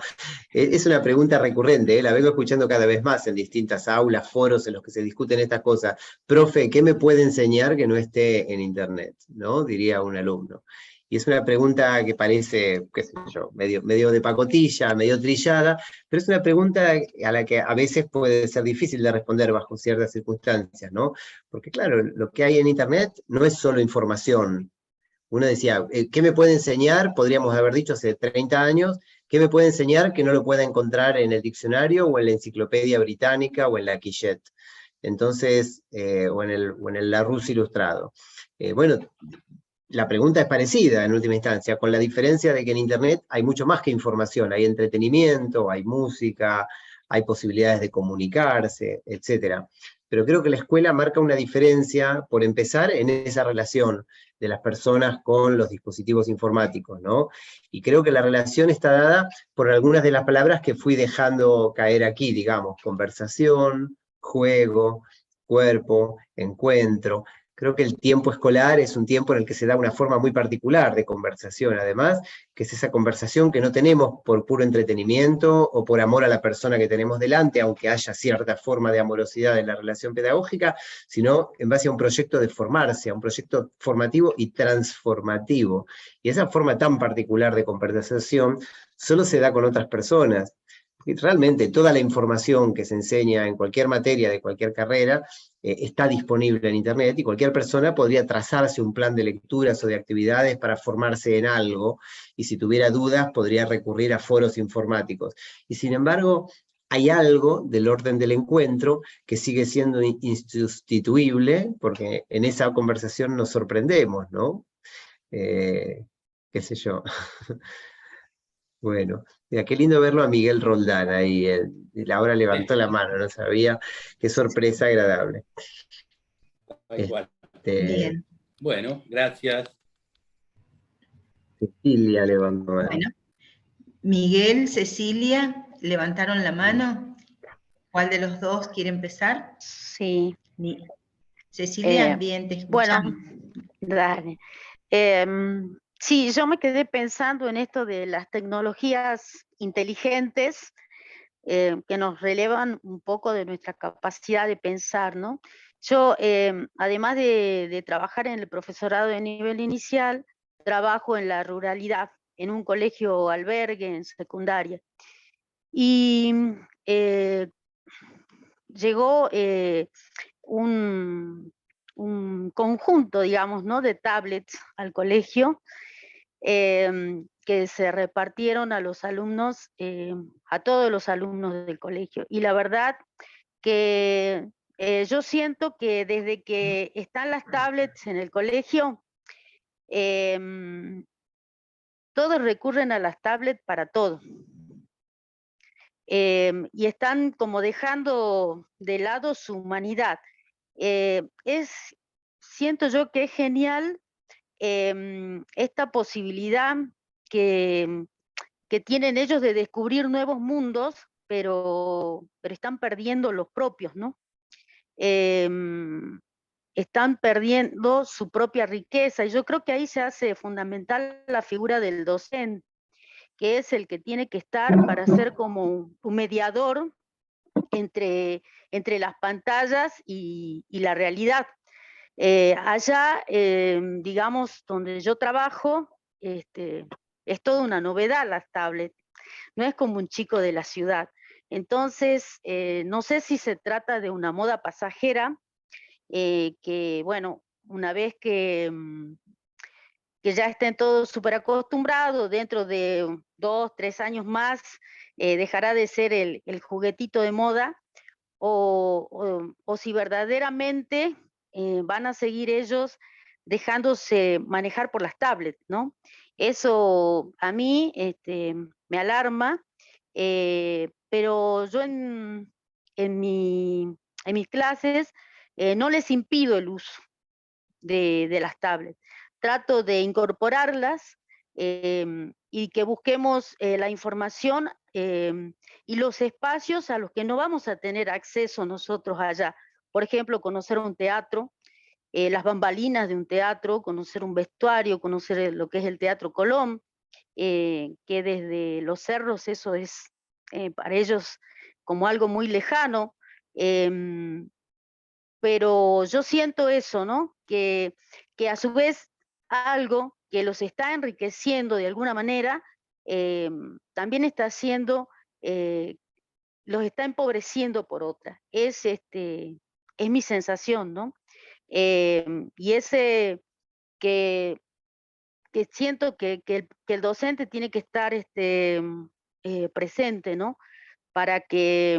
Es una pregunta recurrente, la vengo escuchando cada vez más en distintas aulas, foros en los que se discuten estas cosas. Profe, ¿qué me puede enseñar que no esté en Internet? ¿No? Diría un alumno. Y es una pregunta que parece, qué sé yo, medio de pacotilla, medio trillada, pero es una pregunta a la que a veces puede ser difícil de responder bajo ciertas circunstancias, ¿no? Porque claro, lo que hay en Internet no es solo información. Uno decía, ¿qué me puede enseñar? Podríamos haber dicho hace 30 años, ¿qué me puede enseñar que no lo pueda encontrar en el diccionario o en la enciclopedia británica o en la Quillette? Entonces, o en el Larousse Ilustrado. Bueno, la pregunta es parecida en última instancia, con la diferencia de que en Internet hay mucho más que información, hay entretenimiento, hay música, hay posibilidades de comunicarse, etc. Pero creo que la escuela marca una diferencia, por empezar, en esa relación de las personas con los dispositivos informáticos, ¿no? Y creo que la relación está dada por algunas de las palabras que fui dejando caer aquí, digamos, conversación, juego, cuerpo, encuentro. Creo que el tiempo escolar es un tiempo en el que se da una forma muy particular de conversación, además, que es esa conversación que no tenemos por puro entretenimiento o por amor a la persona que tenemos delante, aunque haya cierta forma de amorosidad en la relación pedagógica, sino en base a un proyecto de formarse, a un proyecto formativo y transformativo. Y esa forma tan particular de conversación solo se da con otras personas. Y realmente toda la información que se enseña en cualquier materia de cualquier carrera está disponible en Internet y cualquier persona podría trazarse un plan de lecturas o de actividades para formarse en algo, y si tuviera dudas podría recurrir a foros informáticos. Y sin embargo, hay algo del orden del encuentro que sigue siendo insustituible, porque en esa conversación nos sorprendemos, ¿no? Qué sé yo. Bueno, mira, qué lindo verlo a Miguel Roldán ahí. Ahora levantó la mano, no sabía. Qué sorpresa agradable. Igual. Bien. Bueno, gracias. Cecilia levantó la mano. Bueno, Miguel, Cecilia, ¿levantaron la mano? ¿Cuál de los dos quiere empezar? Sí. Cecilia, bien, te escuchamos. Bueno, dale. Sí, yo me quedé pensando en esto de las tecnologías inteligentes que nos relevan un poco de nuestra capacidad de pensar, ¿no? Yo, además de trabajar en el profesorado de nivel inicial, trabajo en la ruralidad, en un colegio albergue, en secundaria. Y llegó un conjunto, digamos, ¿no?, de tablets al colegio, que se repartieron a los alumnos, a todos los alumnos del colegio. Y la verdad que yo siento que desde que están las tablets en el colegio, todos recurren a las tablets para todo. Y están como dejando de lado su humanidad. Siento yo que es genial esta posibilidad que tienen ellos de descubrir nuevos mundos, pero están perdiendo los propios, ¿no? Están perdiendo su propia riqueza, y yo creo que ahí se hace fundamental la figura del docente, que es el que tiene que estar para ser como un mediador entre las pantallas y la realidad. Allá, digamos, donde yo trabajo, es toda una novedad las tablets, no es como un chico de la ciudad. Entonces, no sé si se trata de una moda pasajera, que, bueno, una vez que ya estén todos súper acostumbrados, dentro de 2, 3 años más, dejará de ser el juguetito de moda, o si verdaderamente van a seguir ellos dejándose manejar por las tablets, ¿no? Eso a mí me alarma, pero yo en mis clases no les impido el uso de las tablets. Trato de incorporarlas y que busquemos la información y los espacios a los que no vamos a tener acceso nosotros allá. Por ejemplo, conocer un teatro, las bambalinas de un teatro, conocer un vestuario, conocer lo que es el Teatro Colón, que desde los cerros eso es para ellos como algo muy lejano. Pero yo siento eso, ¿no? Que a su vez algo que los está enriqueciendo de alguna manera, también está haciendo, los está empobreciendo por otra. Es mi sensación, ¿no? Y ese que siento que el docente tiene que estar presente, ¿no? Para que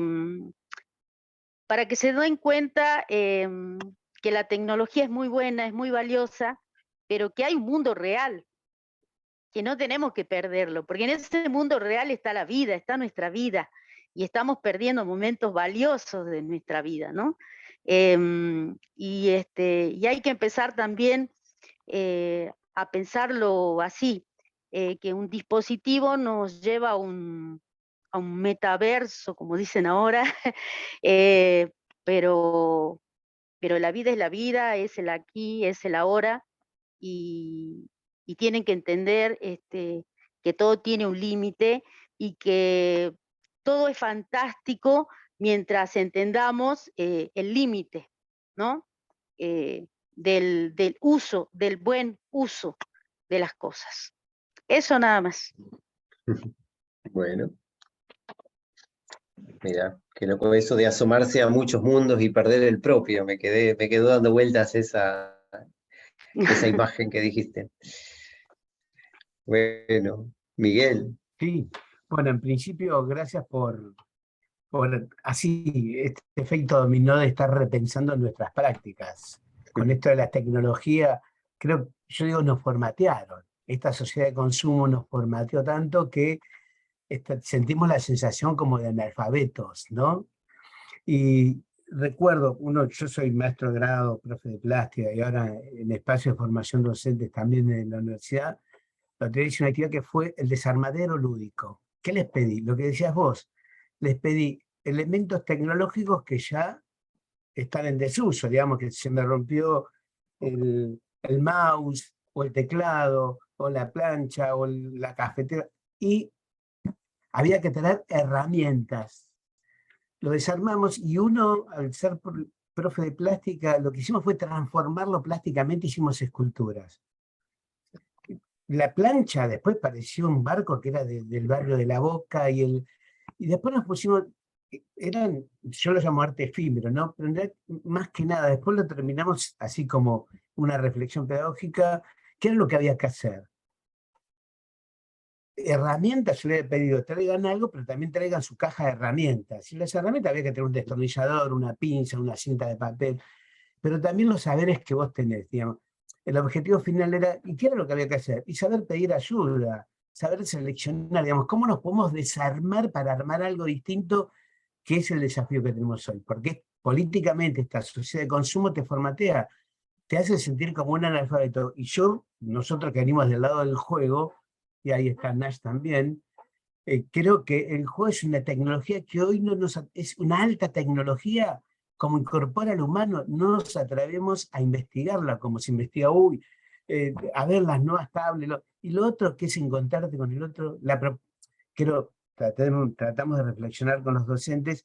se den cuenta que la tecnología es muy buena, es muy valiosa, pero que hay un mundo real, que no tenemos que perderlo, porque en ese mundo real está la vida, está nuestra vida, y estamos perdiendo momentos valiosos de nuestra vida, ¿no? Y hay que empezar también a pensarlo así, que un dispositivo nos lleva a un metaverso, como dicen ahora, pero pero la vida es la vida, es el aquí, es el ahora, y tienen que entender que todo tiene un límite y que todo es fantástico mientras entendamos el límite, ¿no? Del uso, del buen uso de las cosas. Eso nada más. Bueno, mira, que loco eso de asomarse a muchos mundos y perder el propio. Me quedó dando vueltas esa imagen que dijiste. Bueno, Miguel. Sí, bueno, en principio, gracias por así este efecto dominó de estar repensando nuestras prácticas. Con esto de la tecnología, yo digo, nos formatearon. Esta sociedad de consumo nos formateó tanto que sentimos la sensación como de analfabetos, ¿no? Y recuerdo, yo soy maestro de grado, profe de plástica, y ahora en espacio de formación docente también en la universidad, lo que hice una actividad que fue el desarmadero lúdico. ¿Qué les pedí? Lo que decías vos, les pedí elementos tecnológicos que ya están en desuso, digamos que se me rompió el mouse, o el teclado, o la plancha, o la cafetera, y había que tener herramientas. Lo desarmamos y uno, al ser profe de plástica, lo que hicimos fue transformarlo plásticamente, hicimos esculturas. La plancha después pareció un barco que era del barrio de La Boca, y después nos pusimos, yo lo llamo arte efímero, ¿no? Pero más que nada, después lo terminamos así como una reflexión pedagógica, ¿qué era lo que había que hacer? Herramientas, yo le he pedido, traigan algo, pero también traigan su caja de herramientas. Y las herramientas había que tener un destornillador, una pinza, una cinta de papel, pero también los saberes que vos tenés, digamos. El objetivo final era, ¿y qué era lo que había que hacer? Y saber pedir ayuda, saber seleccionar, digamos, cómo nos podemos desarmar para armar algo distinto, que es el desafío que tenemos hoy. Porque políticamente esta sociedad de consumo te formatea, te hace sentir como un analfabeto. Y nosotros que venimos del lado del juego, y ahí está Nash también, creo que el juego es una tecnología que hoy es una alta tecnología, como incorpora al humano, no nos atrevemos a investigarla como se investiga hoy, a ver las nuevas tablets, y lo otro que es encontrarte con el otro, tratamos de reflexionar con los docentes,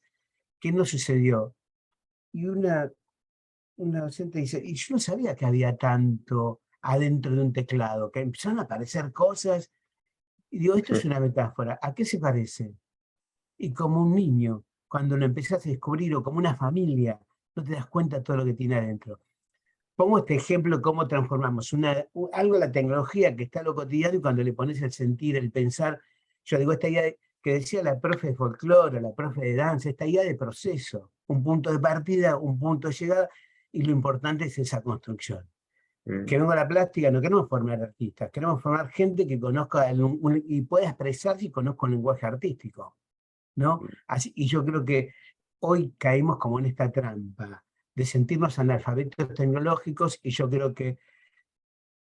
¿qué nos sucedió? Y una docente dice, y yo no sabía que había tanto adentro de un teclado, que empezaron a aparecer cosas, y digo, esto es una metáfora, ¿a qué se parece? Y como un niño, cuando lo empezás a descubrir, o como una familia, no te das cuenta de todo lo que tiene adentro. Pongo este ejemplo, cómo transformamos algo de la tecnología que está a lo cotidiano, y cuando le pones el sentir, el pensar, yo digo, esta idea que decía la profe de folclore, la profe de danza, esta idea de proceso, un punto de partida, un punto de llegada, y lo importante es esa construcción. Que venga la plástica, no queremos formar artistas, queremos formar gente que conozca y pueda expresarse y conozca un lenguaje artístico, ¿no? Y yo creo que hoy caímos como en esta trampa de sentirnos analfabetos tecnológicos, y yo creo que,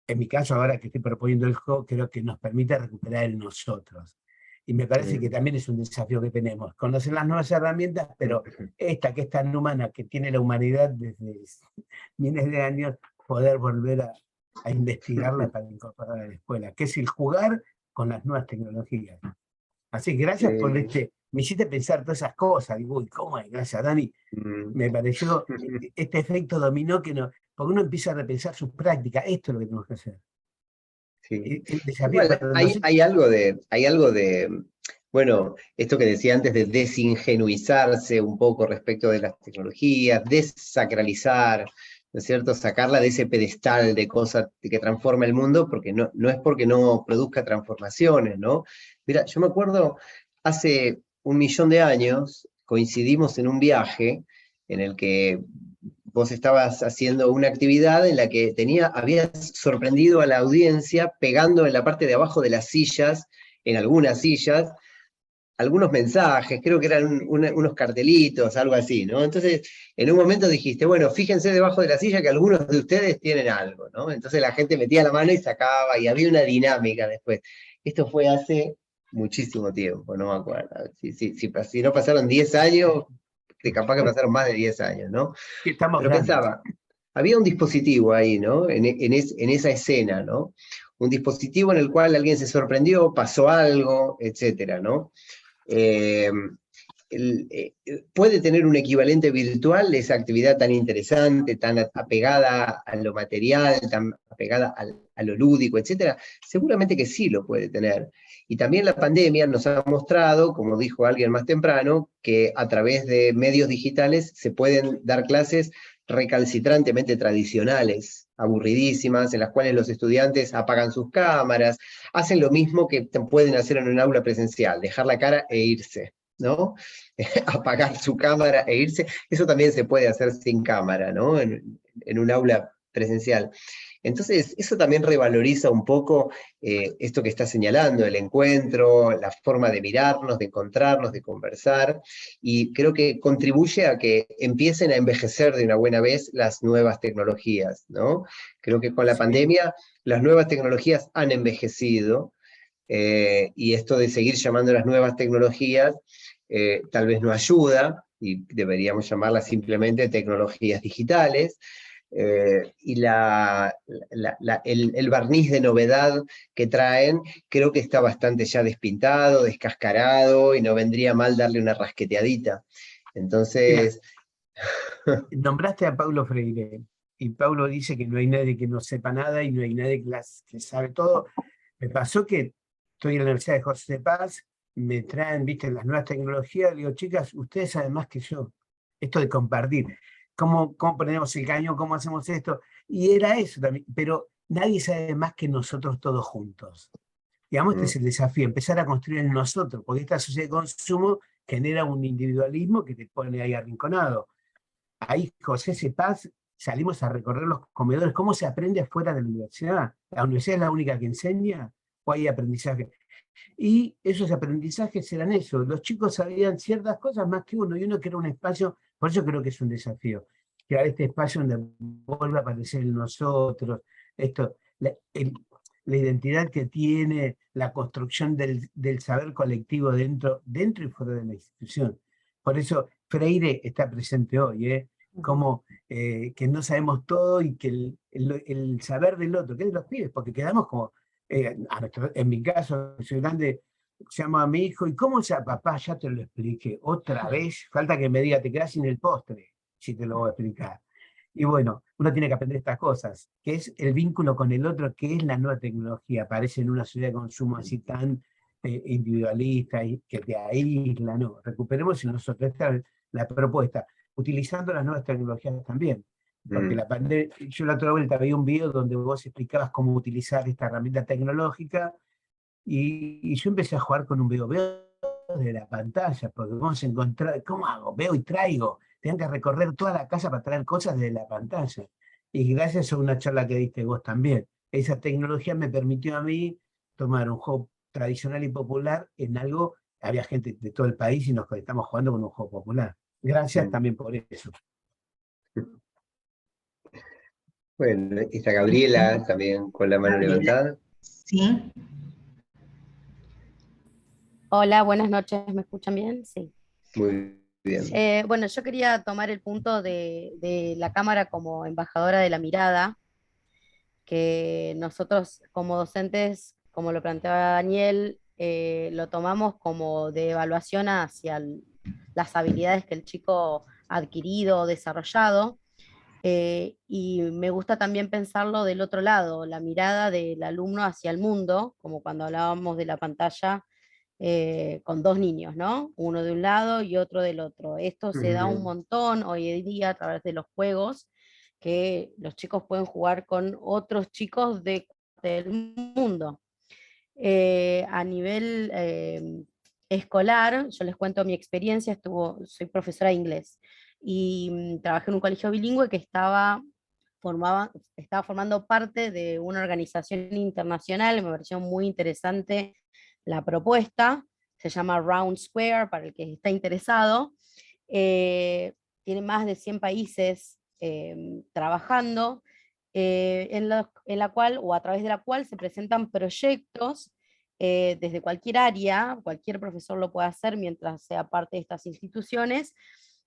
en mi caso, ahora que estoy proponiendo el juego, creo que nos permite recuperar en nosotros. Y me parece que también es un desafío que tenemos, conocer las nuevas herramientas, pero esta que es tan humana, que tiene la humanidad desde miles de años, poder volver a investigarla para incorporarla a la escuela, que es el jugar con las nuevas tecnologías. Así que gracias por me hiciste pensar todas esas cosas. Digo, uy, ¿cómo es? Gracias, Dani. Me pareció este efecto dominó porque uno empieza a repensar sus prácticas. Esto es lo que tenemos que hacer. Sí. Igual, hay algo de, bueno, esto que decía antes de desingenuizarse un poco respecto de las tecnologías, desacralizar, ¿no es cierto? Sacarla de ese pedestal de cosas que transforma el mundo, porque no es porque no produzca transformaciones, ¿no? Mira, yo me acuerdo, hace 1.000.000 de años, coincidimos en un viaje en el que vos estabas haciendo una actividad en la que habías sorprendido a la audiencia pegando en la parte de abajo de las sillas, en algunas sillas, algunos mensajes, creo que eran unos cartelitos, algo así, ¿no? Entonces, en un momento dijiste, bueno, fíjense debajo de la silla que algunos de ustedes tienen algo, ¿no? Entonces la gente metía la mano y sacaba, y había una dinámica después. Esto fue hace muchísimo tiempo, no me acuerdo. Si no pasaron 10 años, capaz que pasaron más de 10 años, ¿no? Estamos Pero grandes. pensaba, había un dispositivo ahí, ¿no? En esa escena, ¿no? Un dispositivo en el cual alguien se sorprendió, pasó algo, etcétera, ¿no? Puede tener un equivalente virtual esa actividad tan interesante, tan apegada a lo material, tan apegada a lo lúdico, etcétera. Seguramente que sí lo puede tener. Y también la pandemia nos ha mostrado, como dijo alguien más temprano, que a través de medios digitales se pueden dar clases recalcitrantemente tradicionales, aburridísimas, en las cuales los estudiantes apagan sus cámaras, hacen lo mismo que pueden hacer en un aula presencial, dejar la cara e irse, ¿no? Apagar su cámara e irse, eso también se puede hacer sin cámara, ¿no? En un aula presencial. Entonces, eso también revaloriza un poco esto que está señalando, el encuentro, la forma de mirarnos, de encontrarnos, de conversar, y creo que contribuye a que empiecen a envejecer de una buena vez las nuevas tecnologías, ¿no? Creo que con la pandemia las nuevas tecnologías han envejecido, y esto de seguir llamando las nuevas tecnologías tal vez no ayuda, y deberíamos llamarlas simplemente tecnologías digitales, y el barniz de novedad que traen creo que está bastante ya despintado, descascarado, y no vendría mal darle una rasqueteadita. Entonces... Nombraste a Paulo Freire, y Paulo dice que no hay nadie que no sepa nada y no hay nadie que sabe todo. Me pasó que estoy en la Universidad de José de Paz, me traen, viste, las nuevas tecnologías, digo, chicas, ustedes saben más que yo. Esto de compartir, cómo ponemos el cañón, cómo hacemos esto, y era eso también, pero nadie sabe más que nosotros todos juntos. Digamos, este es el desafío, empezar a construir en nosotros, porque esta sociedad de consumo genera un individualismo que te pone ahí arrinconado. Ahí, José C. Paz, salimos a recorrer los comedores. ¿Cómo se aprende afuera de la universidad? ¿La universidad es la única que enseña? ¿O hay aprendizaje? Y esos aprendizajes eran eso. Los chicos sabían ciertas cosas más que uno, y uno crea un espacio, por eso creo que es un desafío, crear este espacio donde vuelva a aparecer el nosotros, esto, la identidad que tiene, la construcción del saber colectivo dentro y fuera de la institución. Por eso Freire está presente hoy, como que no sabemos todo, y que el saber del otro, que es de los pibes, porque quedamos como, en mi caso, soy grande, llamo a mi hijo, ¿y cómo sea papá? Ya te lo expliqué, otra vez, falta que me diga, te quedas sin el postre, si te lo voy a explicar. Y bueno, uno tiene que aprender estas cosas, que es el vínculo con el otro, que es la nueva tecnología. Aparece en una sociedad de consumo así tan individualista, y que te aísla, no. Recuperemos en nosotros. Esta es la propuesta, utilizando las nuevas tecnologías también. Porque la pandemia, yo la otra vuelta veía un video donde vos explicabas cómo utilizar esta herramienta tecnológica, y yo empecé a jugar con un veo de la pantalla, porque vamos a encontrar, ¿cómo hago? Veo y traigo. Tengo que recorrer toda la casa para traer cosas desde la pantalla. Y gracias a una charla que diste vos también, esa tecnología me permitió a mí tomar un juego tradicional y popular en algo. Había gente de todo el país y nos estamos jugando con un juego popular. Gracias también por eso. Bueno, está Gabriela también con la mano levantada. Sí. Hola, buenas noches, ¿me escuchan bien? Sí. Muy bien. Bueno, yo quería tomar el punto de la cámara como embajadora de la mirada, que nosotros como docentes, como lo planteaba Daniel, lo tomamos como de evaluación hacia las habilidades que el chico ha adquirido o desarrollado. Y me gusta también pensarlo del otro lado, la mirada del alumno hacia el mundo, como cuando hablábamos de la pantalla con dos niños, ¿no? Uno de un lado y otro del otro. Esto se da un montón hoy en día a través de los juegos, que los chicos pueden jugar con otros chicos del mundo. A nivel escolar, yo les cuento mi experiencia, soy profesora de inglés y trabajé en un colegio bilingüe que estaba formando parte de una organización internacional. Me pareció muy interesante la propuesta, se llama Round Square para el que está interesado. Tiene más de 100 países trabajando, en la cual, o a través de la cual, se presentan proyectos desde cualquier área, cualquier profesor lo puede hacer mientras sea parte de estas instituciones,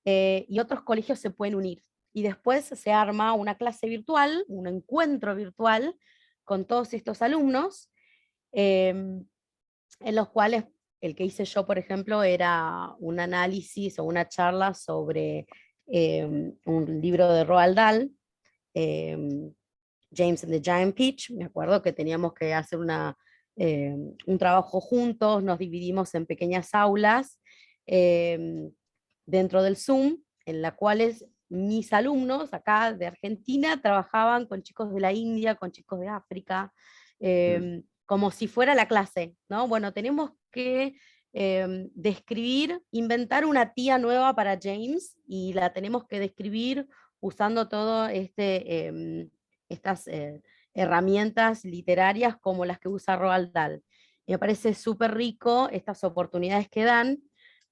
y otros colegios se pueden unir. Y después se arma una clase virtual, un encuentro virtual con todos estos alumnos, en los cuales el que hice yo, por ejemplo, era un análisis o una charla sobre un libro de Roald Dahl, James and the Giant Peach. Me acuerdo que teníamos que hacer un trabajo juntos, nos dividimos en pequeñas aulas dentro del Zoom, en las cuales mis alumnos acá de Argentina trabajaban con chicos de la India, con chicos de África, como si fuera la clase, ¿no? Bueno, tenemos que describir, inventar una tía nueva para James, y la tenemos que describir usando todo estas herramientas literarias como las que usa Roald Dahl. Me parece súper rico estas oportunidades que dan,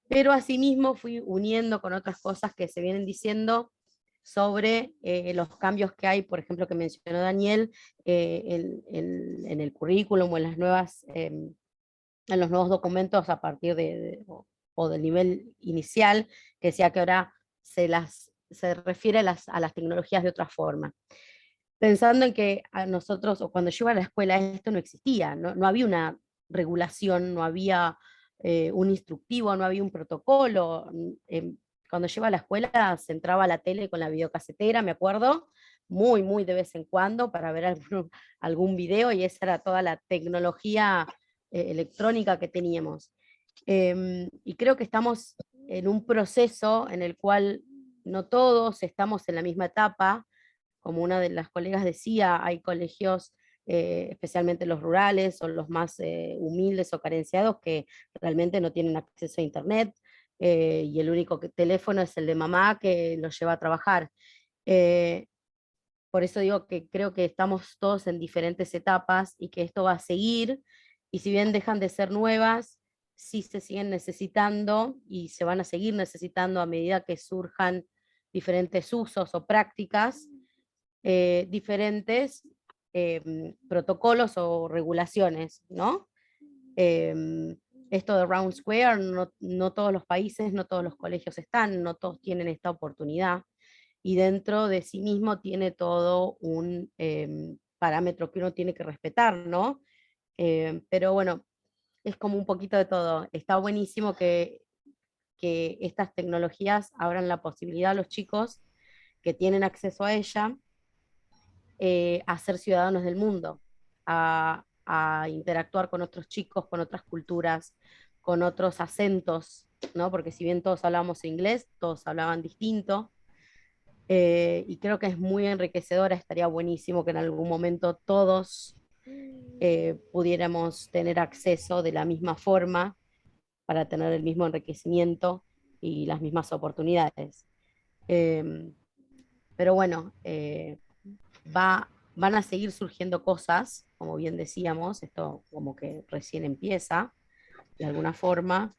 pero asimismo fui uniendo con otras cosas que se vienen diciendo sobre los cambios que hay, por ejemplo, que mencionó Daniel, en el currículum o en en los nuevos documentos a partir o del nivel inicial, que decía que ahora se refiere a las tecnologías de otra forma. Pensando en que a nosotros, o cuando yo iba a la escuela, esto no existía, no había una regulación, no había un instructivo, no había un protocolo. Cuando yo iba a la escuela se entraba a la tele con la videocasetera, me acuerdo, muy de vez en cuando para ver algún video, y esa era toda la tecnología electrónica que teníamos. Y creo que estamos en un proceso en el cual no todos estamos en la misma etapa. Como una de las colegas decía, hay colegios, especialmente los rurales o los más humildes o carenciados, que realmente no tienen acceso a internet, y el único teléfono es el de mamá que los lleva a trabajar. Por eso digo que creo que estamos todos en diferentes etapas y que esto va a seguir, y si bien dejan de ser nuevas, sí se siguen necesitando y se van a seguir necesitando a medida que surjan diferentes usos o prácticas, diferentes protocolos o regulaciones, ¿no? Esto de Round Square, no todos los países, no todos los colegios están, no todos tienen esta oportunidad, y dentro de sí mismo tiene todo un parámetro que uno tiene que respetar, ¿no? Pero bueno, es como un poquito de todo. Está buenísimo que estas tecnologías abran la posibilidad a los chicos que tienen acceso a ella, a ser ciudadanos del mundo, a interactuar con otros chicos, con otras culturas, con otros acentos, ¿no? Porque si bien todos hablábamos inglés, todos hablaban distinto, y creo que es muy enriquecedora. Estaría buenísimo que en algún momento todos pudiéramos tener acceso de la misma forma para tener el mismo enriquecimiento y las mismas oportunidades. Pero bueno, van a seguir surgiendo cosas, como bien decíamos, esto como que recién empieza, de alguna forma,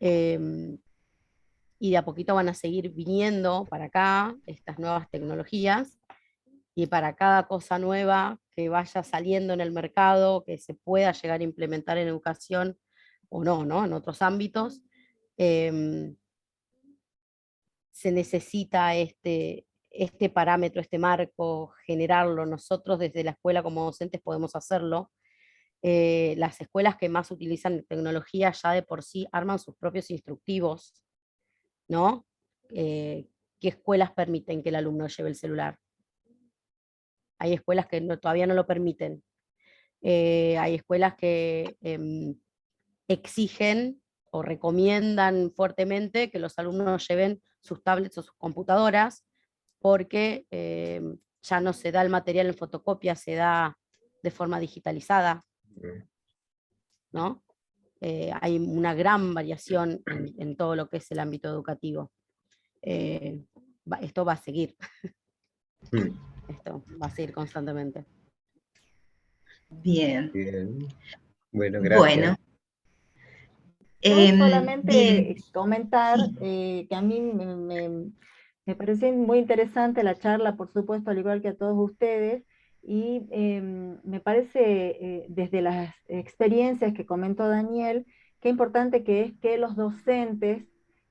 y de a poquito van a seguir viniendo para acá estas nuevas tecnologías, y para cada cosa nueva que vaya saliendo en el mercado, que se pueda llegar a implementar en educación o no, ¿no? En otros ámbitos, se necesita este parámetro, este marco, generarlo. Nosotros desde la escuela como docentes podemos hacerlo. Las escuelas que más utilizan tecnología ya de por sí arman sus propios instructivos, ¿no? ¿Qué escuelas permiten que el alumno lleve el celular? Hay escuelas que todavía no lo permiten. Hay escuelas que exigen o recomiendan fuertemente que los alumnos lleven sus tablets o sus computadoras, porque ya no se da el material en fotocopia, se da de forma digitalizada, ¿no? Hay una gran variación en todo lo que es el ámbito educativo. Esto va a seguir. Esto va a seguir constantemente. Bien. Bien. Bueno, gracias. Bueno. Yo solamente comentar que a mí me pareció muy interesante la charla, por supuesto, al igual que a todos ustedes, y me parece, desde las experiencias que comentó Daniel, qué importante que es que los docentes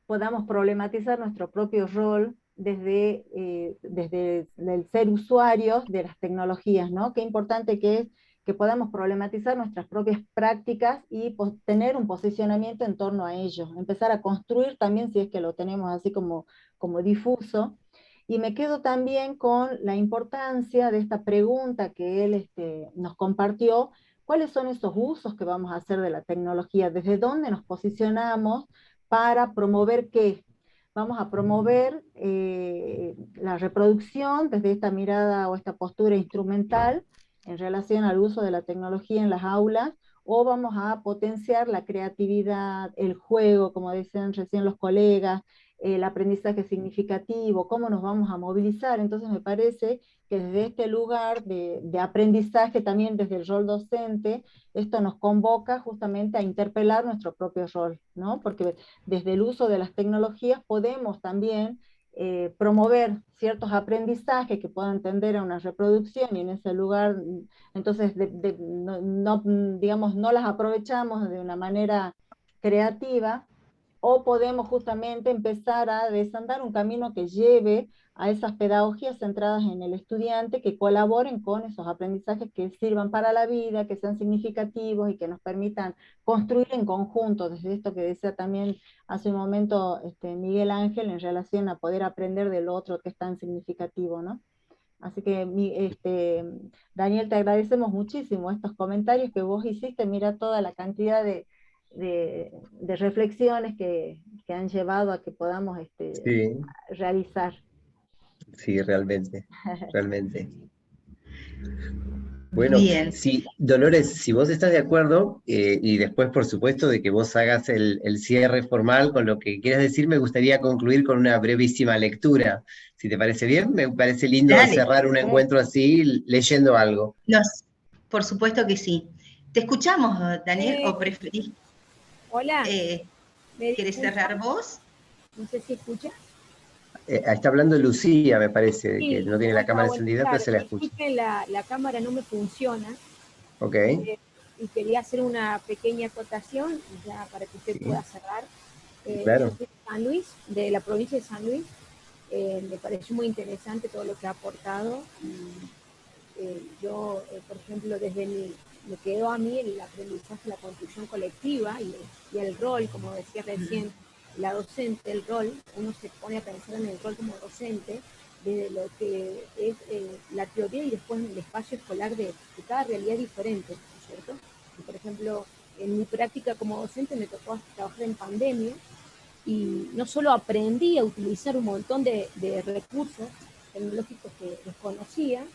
podamos problematizar nuestro propio rol desde el ser usuarios de las tecnologías, ¿no? Qué importante que es que podamos problematizar nuestras propias prácticas y tener un posicionamiento en torno a ello, empezar a construir también si es que lo tenemos así como difuso. Y me quedo también con la importancia de esta pregunta que él nos compartió: ¿cuáles son esos usos que vamos a hacer de la tecnología? ¿Desde dónde nos posicionamos para promover qué? Vamos a promover la reproducción desde esta mirada o esta postura instrumental en relación al uso de la tecnología en las aulas, o vamos a potenciar la creatividad, el juego, como decían recién los colegas, el aprendizaje significativo, cómo nos vamos a movilizar. Entonces me parece que desde este lugar de aprendizaje, también desde el rol docente, esto nos convoca justamente a interpelar nuestro propio rol, ¿no? Porque desde el uso de las tecnologías podemos también promover ciertos aprendizajes que puedan tender a una reproducción, y en ese lugar, entonces, digamos, no las aprovechamos de una manera creativa, o podemos justamente empezar a desandar un camino que lleve a esas pedagogías centradas en el estudiante, que colaboren con esos aprendizajes que sirvan para la vida, que sean significativos y que nos permitan construir en conjunto, desde esto que decía también hace un momento Miguel Ángel, en relación a poder aprender del otro que es tan significativo, ¿no? Así que, Daniel, te agradecemos muchísimo estos comentarios que vos hiciste. Mira toda la cantidad de reflexiones que han llevado a que podamos Sí, realizar. sí, realmente, realmente. Bueno, Bien. sí, Dolores, si vos estás de acuerdo, y después, por supuesto, de que vos hagas el cierre formal con lo que quieras decir, me gustaría concluir con una brevísima lectura. Si te parece bien, me parece lindo Dale. cerrar un encuentro así leyendo algo. Por supuesto que sí. ¿Te escuchamos, Daniel, o preferís? Hola. ¿Querés cerrar vos? No sé si escucha. Está hablando Lucía, me parece, Sí, que no tiene la cámara bueno, encendida, pero claro, se la escucha. disculpen, la cámara no me funciona. Ok. Y quería hacer una pequeña acotación ya para que usted pueda cerrar. Claro. Yo soy de San Luis, de la provincia de San Luis. Me pareció muy interesante todo lo que ha aportado. Yo, por ejemplo, me quedó a mí el aprendizaje, la construcción colectiva y el rol, como decía recién, la docente, el rol, uno se pone a pensar en el rol como docente, desde lo que es la teoría y después en el espacio escolar de cada realidad diferente, ¿no es cierto? Y, por ejemplo, en mi práctica como docente me tocó trabajar en pandemia, y no solo aprendí a utilizar un montón de recursos tecnológicos que desconocía,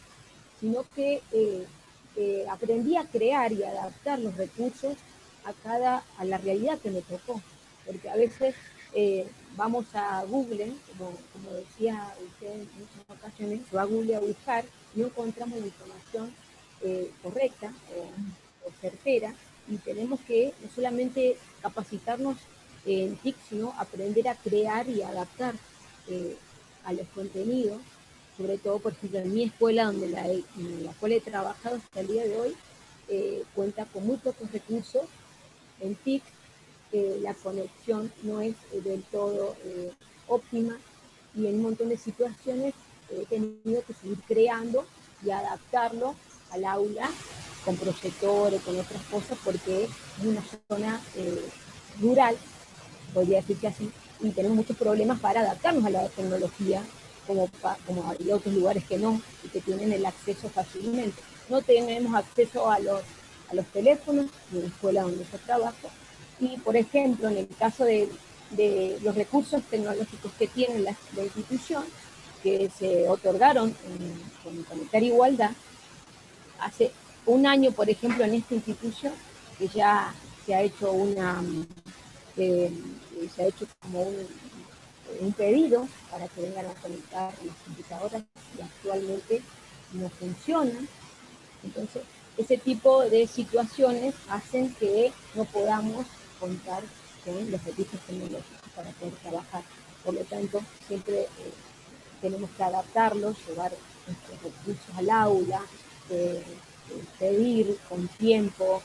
sino que aprendí a crear y adaptar los recursos a la realidad que me tocó. Porque a veces vamos a Google, como decía usted en muchas ocasiones, va a Google a buscar y no encontramos la información correcta o certera, y tenemos que no solamente capacitarnos en TIC, sino aprender a crear y adaptar a los contenidos. Sobre todo, por ejemplo, en mi escuela, en la cual he trabajado hasta el día de hoy, cuenta con muy pocos recursos en TIC. La conexión no es del todo óptima, y en un montón de situaciones he tenido que seguir creando y adaptarlo al aula con proyectores, con otras cosas, porque es una zona rural, podría decir que así, y tenemos muchos problemas para adaptarnos a la tecnología, como hay otros lugares que no, y que tienen el acceso fácilmente. No tenemos acceso a los teléfonos de la escuela donde yo trabajo, y por ejemplo, en el caso de los recursos tecnológicos que tiene la institución, que se otorgaron con Conectar Igualdad, hace un año, por ejemplo, en esta institución, que ya se ha hecho como un pedido para que vengan a conectar las computadoras, y actualmente no funcionan. Entonces, ese tipo de situaciones hacen que no podamos contar con los servicios tecnológicos para poder trabajar. Por lo tanto, siempre tenemos que adaptarlos, llevar nuestros recursos al aula, pedir con tiempo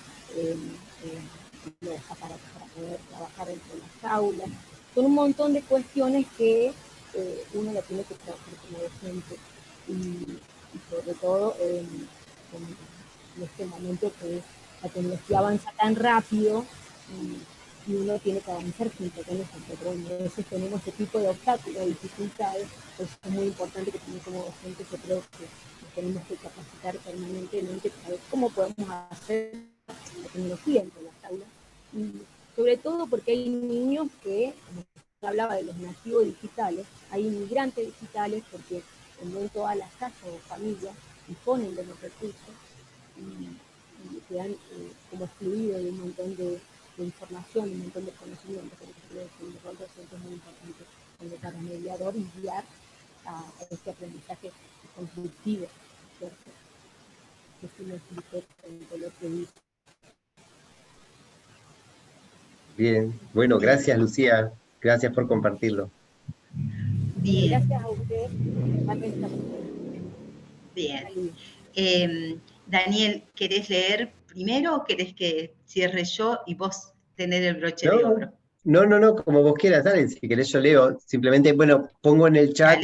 los aparatos para poder trabajar entre las aulas. son un montón de cuestiones que uno la tiene que trabajar como docente, y sobre todo en este momento que la tecnología avanza tan rápido, y uno tiene que avanzar junto con eso, pero a veces tenemos este tipo de obstáculos, dificultades, pues es muy importante que también como docentes yo creo que nos tenemos que capacitar permanentemente para ver cómo podemos hacer la tecnología entre las aulas, y sobre todo porque hay niños que, como se hablaba de los nativos digitales, hay inmigrantes digitales porque no en todas las casas o familias disponen de los recursos y quedan como excluidos de un montón de información, un montón de conocimientos. Por eso creo que el rol docente es muy importante para mediador y guiar a este aprendizaje constructivo, ¿cierto? Que es lo que dice. Bien, bueno, gracias Lucía, gracias por compartirlo. Bien. Gracias a usted. Bien. Daniel, ¿querés leer primero o querés que cierre yo y vos tener el broche de oro? No, como vos quieras, dale, si querés yo leo. Simplemente, bueno, pongo en el chat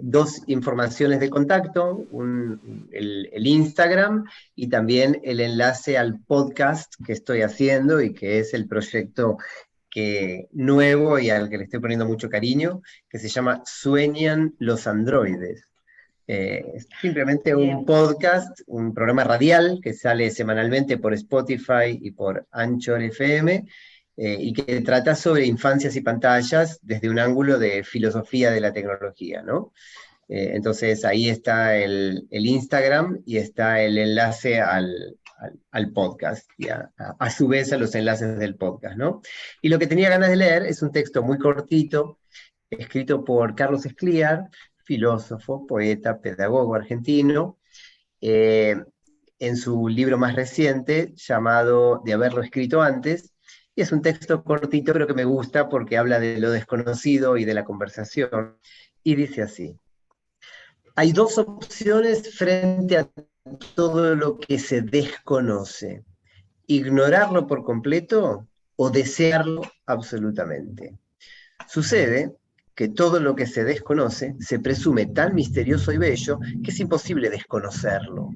dos informaciones de contacto, el Instagram y también el enlace al podcast que estoy haciendo y que es el proyecto nuevo y al que le estoy poniendo mucho cariño, que se llama Sueñan los androides. Es simplemente un podcast, un programa radial que sale semanalmente por Spotify y por Anchor FM, y que trata sobre infancias y pantallas desde un ángulo de filosofía de la tecnología, ¿no? Entonces ahí está el Instagram y está el enlace al podcast, y a su vez a los enlaces del podcast, ¿no? Y lo que tenía ganas de leer es un texto muy cortito, escrito por Carlos Escliar, filósofo, poeta, pedagogo argentino, en su libro más reciente, llamado De haberlo escrito antes, y es un texto cortito, pero que me gusta porque habla de lo desconocido y de la conversación, y dice así: hay dos opciones frente a todo lo que se desconoce: ignorarlo por completo o desearlo absolutamente. Sucede que todo lo que se desconoce se presume tan misterioso y bello que es imposible desconocerlo,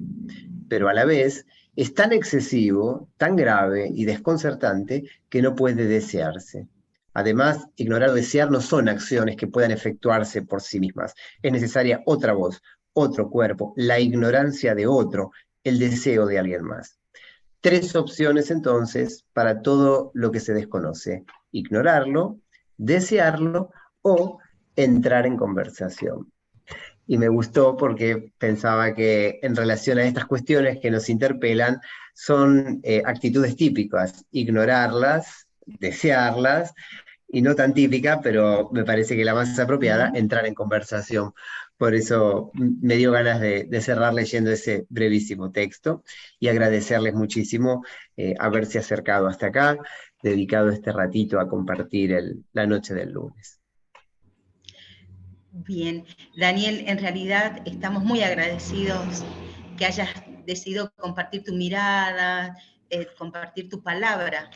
pero a la vez es tan excesivo, tan grave y desconcertante que no puede desearse. Además, ignorar o desear no son acciones que puedan efectuarse por sí mismas. Es necesaria otra voz, otro cuerpo, la ignorancia de otro, el deseo de alguien más. Tres opciones entonces para todo lo que se desconoce: ignorarlo, desearlo o entrar en conversación. Y me gustó porque pensaba que en relación a estas cuestiones que nos interpelan son actitudes típicas: ignorarlas, desearlas, y no tan típica, pero me parece que la más apropiada, entrar en conversación. Por eso me dio ganas de cerrar leyendo ese brevísimo texto y agradecerles muchísimo haberse acercado hasta acá, dedicado este ratito a compartir la noche del lunes. Bien, Daniel, en realidad estamos muy agradecidos que hayas decidido compartir tu mirada, compartir tu palabra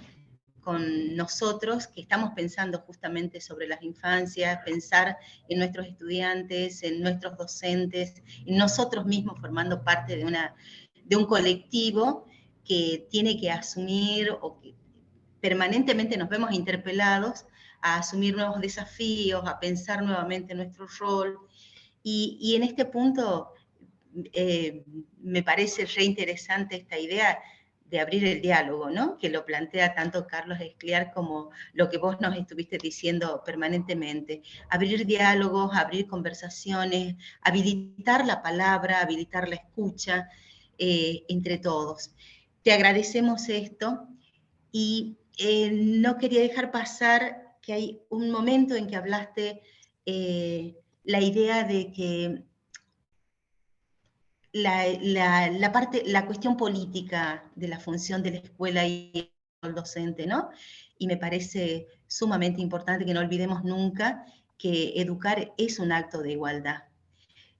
con nosotros, que estamos pensando justamente sobre las infancias, pensar en nuestros estudiantes, en nuestros docentes, en nosotros mismos formando parte de un colectivo que tiene que asumir, o que permanentemente nos vemos interpelados a asumir nuevos desafíos, a pensar nuevamente nuestro rol. Y en este punto me parece re interesante esta idea de abrir el diálogo, ¿no? Que lo plantea tanto Carlos Escliar como lo que vos nos estuviste diciendo permanentemente. Abrir diálogos, abrir conversaciones, habilitar la palabra, habilitar la escucha entre todos. Te agradecemos esto y no quería dejar pasar que hay un momento en que hablaste la idea de que la cuestión política de la función de la escuela y el docente, ¿no? Y me parece sumamente importante que no olvidemos nunca que educar es un acto de igualdad.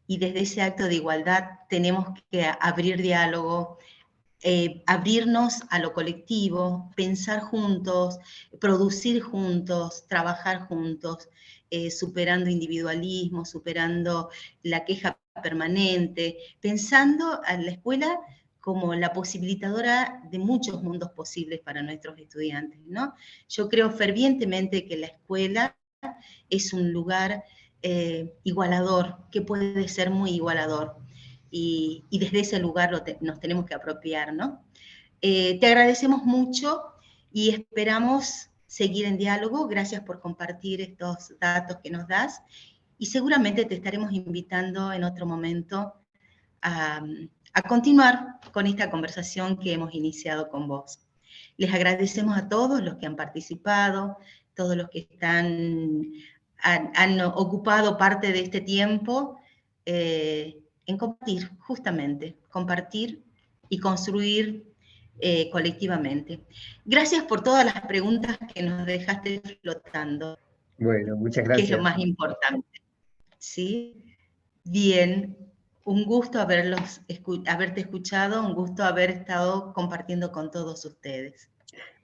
Y desde ese acto de igualdad tenemos que abrir diálogo, abrirnos a lo colectivo, pensar juntos, producir juntos, trabajar juntos, superando individualismo, superando la queja permanente, pensando a la escuela como la posibilitadora de muchos mundos posibles para nuestros estudiantes, ¿no? Yo creo fervientemente que la escuela es un lugar igualador, que puede ser muy igualador. Y desde ese lugar nos tenemos que apropiar, ¿no? Te agradecemos mucho y esperamos seguir en diálogo. Gracias por compartir estos datos que nos das y seguramente te estaremos invitando en otro momento a continuar con esta conversación que hemos iniciado con vos. Les agradecemos a todos los que han participado, todos los que han ocupado parte de este tiempo, en compartir, justamente, compartir y construir colectivamente. Gracias por todas las preguntas que nos dejaste flotando. Bueno, muchas gracias. Que es lo más importante. ¿Sí? Bien, un gusto haberte escuchado, un gusto haber estado compartiendo con todos ustedes.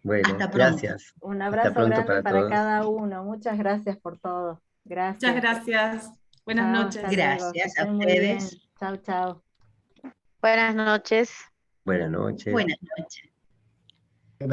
Bueno, hasta pronto. Gracias. Un abrazo grande para cada uno. Muchas gracias por todo. Gracias. Muchas gracias. Buenas noches. Gracias a ustedes. Chao, chao. Buenas noches. Buenas noches. Buenas noches. Gracias.